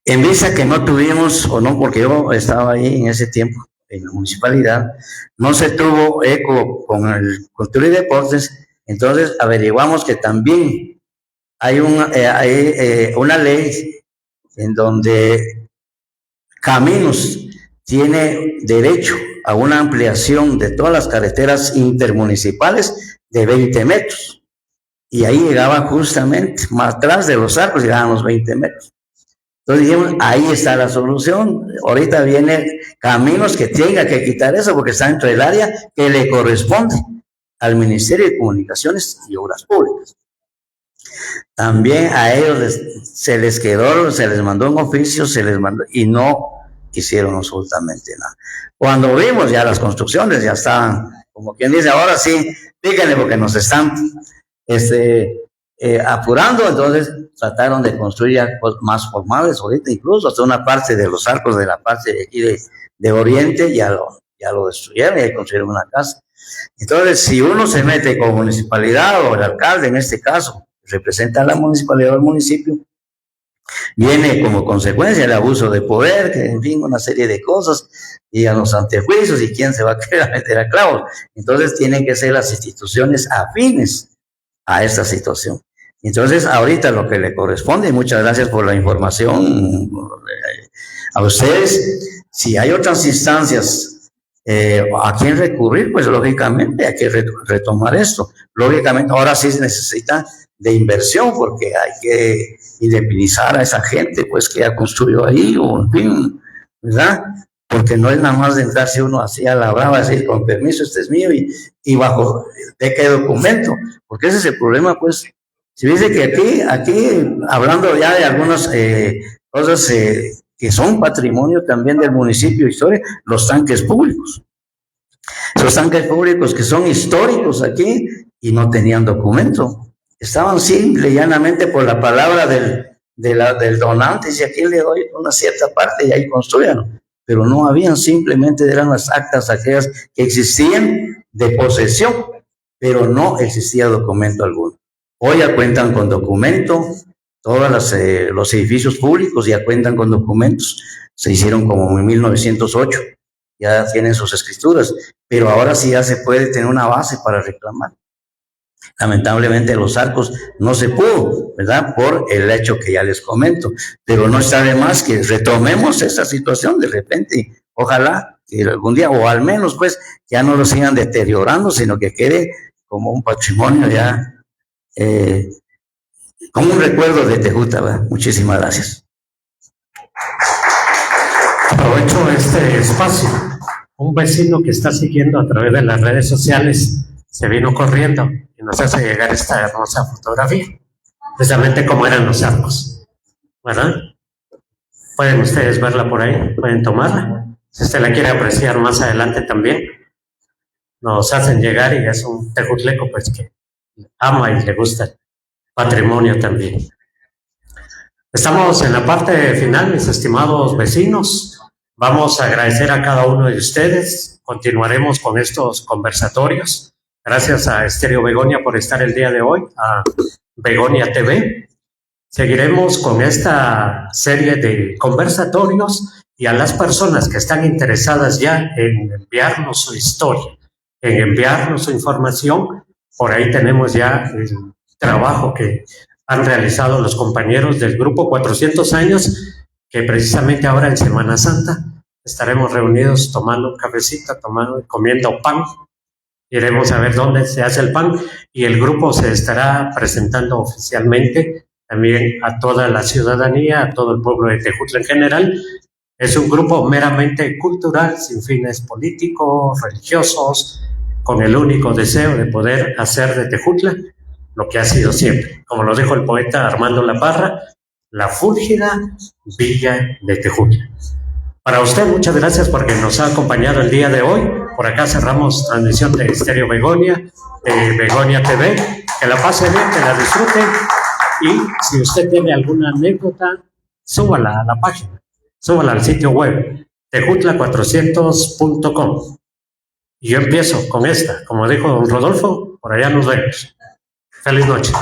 En vista que no tuvimos, o no, porque yo estaba ahí en ese tiempo, en la municipalidad, no se tuvo eco con el Cultura y Deportes, entonces averiguamos que también hay una ley en donde Caminos tiene derecho a una ampliación de todas las carreteras intermunicipales de 20 metros. Y ahí llegaba justamente, más atrás de los arcos llegaban los 20 metros. Entonces dijimos, ahí está la solución. Ahorita viene Caminos que tenga que quitar eso porque está dentro del área que le corresponde al Ministerio de Comunicaciones y Obras Públicas. También a ellos se les mandó un oficio, y no hicieron absolutamente nada. Cuando vimos ya las construcciones, ya estaban, como quien dice, ahora sí, díganle porque nos están apurando, entonces trataron de construir ya más formales ahorita, incluso hasta una parte de los arcos de la parte de aquí de Oriente, ya lo destruyeron y ahí construyeron una casa. Entonces, si uno se mete con municipalidad o el alcalde, en este caso, representa a la municipalidad o al municipio, viene como consecuencia el abuso de poder, que en fin, una serie de cosas, y a los antejuicios, y quién se va a querer meter a clavos. Entonces tienen que ser las instituciones afines a esta situación. Entonces, ahorita lo que le corresponde, y muchas gracias por la información a ustedes, si hay otras instancias a quién recurrir, pues lógicamente hay que retomar esto. Lógicamente, ahora sí se necesita de inversión, porque hay que indemnizar a esa gente, pues, que ya construyó ahí, o en fin, ¿verdad? Porque no es nada más de entrarse uno así a la brava, decir, con permiso, este es mío, y bajo de qué documento, porque ese es el problema, pues. Si dice que aquí, hablando ya de algunas cosas que son patrimonio también del municipio histórico, los tanques públicos. Esos tanques públicos que son históricos aquí y no tenían documento. Estaban simple y llanamente por la palabra del donante, y aquí le doy una cierta parte y ahí construyan. Pero no habían, simplemente eran las actas aquellas que existían de posesión, pero no existía documento alguno. Hoy ya cuentan con documento, todos los edificios públicos ya cuentan con documentos, se hicieron como en 1908, ya tienen sus escrituras, pero ahora sí ya se puede tener una base para reclamar. Lamentablemente los arcos no se pudo, ¿verdad? Por el hecho que ya les comento, pero no está de más que retomemos esa situación de repente, ojalá que algún día, o al menos pues ya no lo sigan deteriorando, sino que quede como un patrimonio ya, como un recuerdo de Tejuta, ¿verdad? Muchísimas gracias. Aprovecho este espacio. Un vecino que está siguiendo a través de las redes sociales se vino corriendo y nos hace llegar esta hermosa fotografía, precisamente como eran los arcos, ¿verdad? Pueden ustedes verla por ahí, pueden tomarla. Si usted la quiere apreciar más adelante también, nos hacen llegar y es un tejutleco pues que ama y le gusta el patrimonio también. Estamos en la parte final, mis estimados vecinos. Vamos a agradecer a cada uno de ustedes. Continuaremos con estos conversatorios. Gracias a Estéreo Begonia por estar el día de hoy, a Begonia TV. Seguiremos con esta serie de conversatorios y a las personas que están interesadas ya en enviarnos su historia, en enviarnos su información. Por ahí tenemos ya el trabajo que han realizado los compañeros del grupo 400 años, que precisamente ahora en Semana Santa estaremos reunidos tomando un cafecito, comiendo pan. Iremos a ver dónde se hace el pan y el grupo se estará presentando oficialmente también a toda la ciudadanía, a todo el pueblo de Tejutla en general. Es un grupo meramente cultural, sin fines políticos, religiosos, con el único deseo de poder hacer de Tejutla lo que ha sido siempre. Como lo dijo el poeta Armando La Parra, la fúlgida villa de Tejutla. Para usted, muchas gracias porque nos ha acompañado el día de hoy. Por acá cerramos transmisión de Estéreo Begonia, de Begonia TV. Que la pase bien, que la disfruten. Y si usted tiene alguna anécdota, súbala a la página, súbala al sitio web, tejutla400.com. Y yo empiezo con esta, como dijo don Rodolfo, por allá nos vemos. Feliz noche.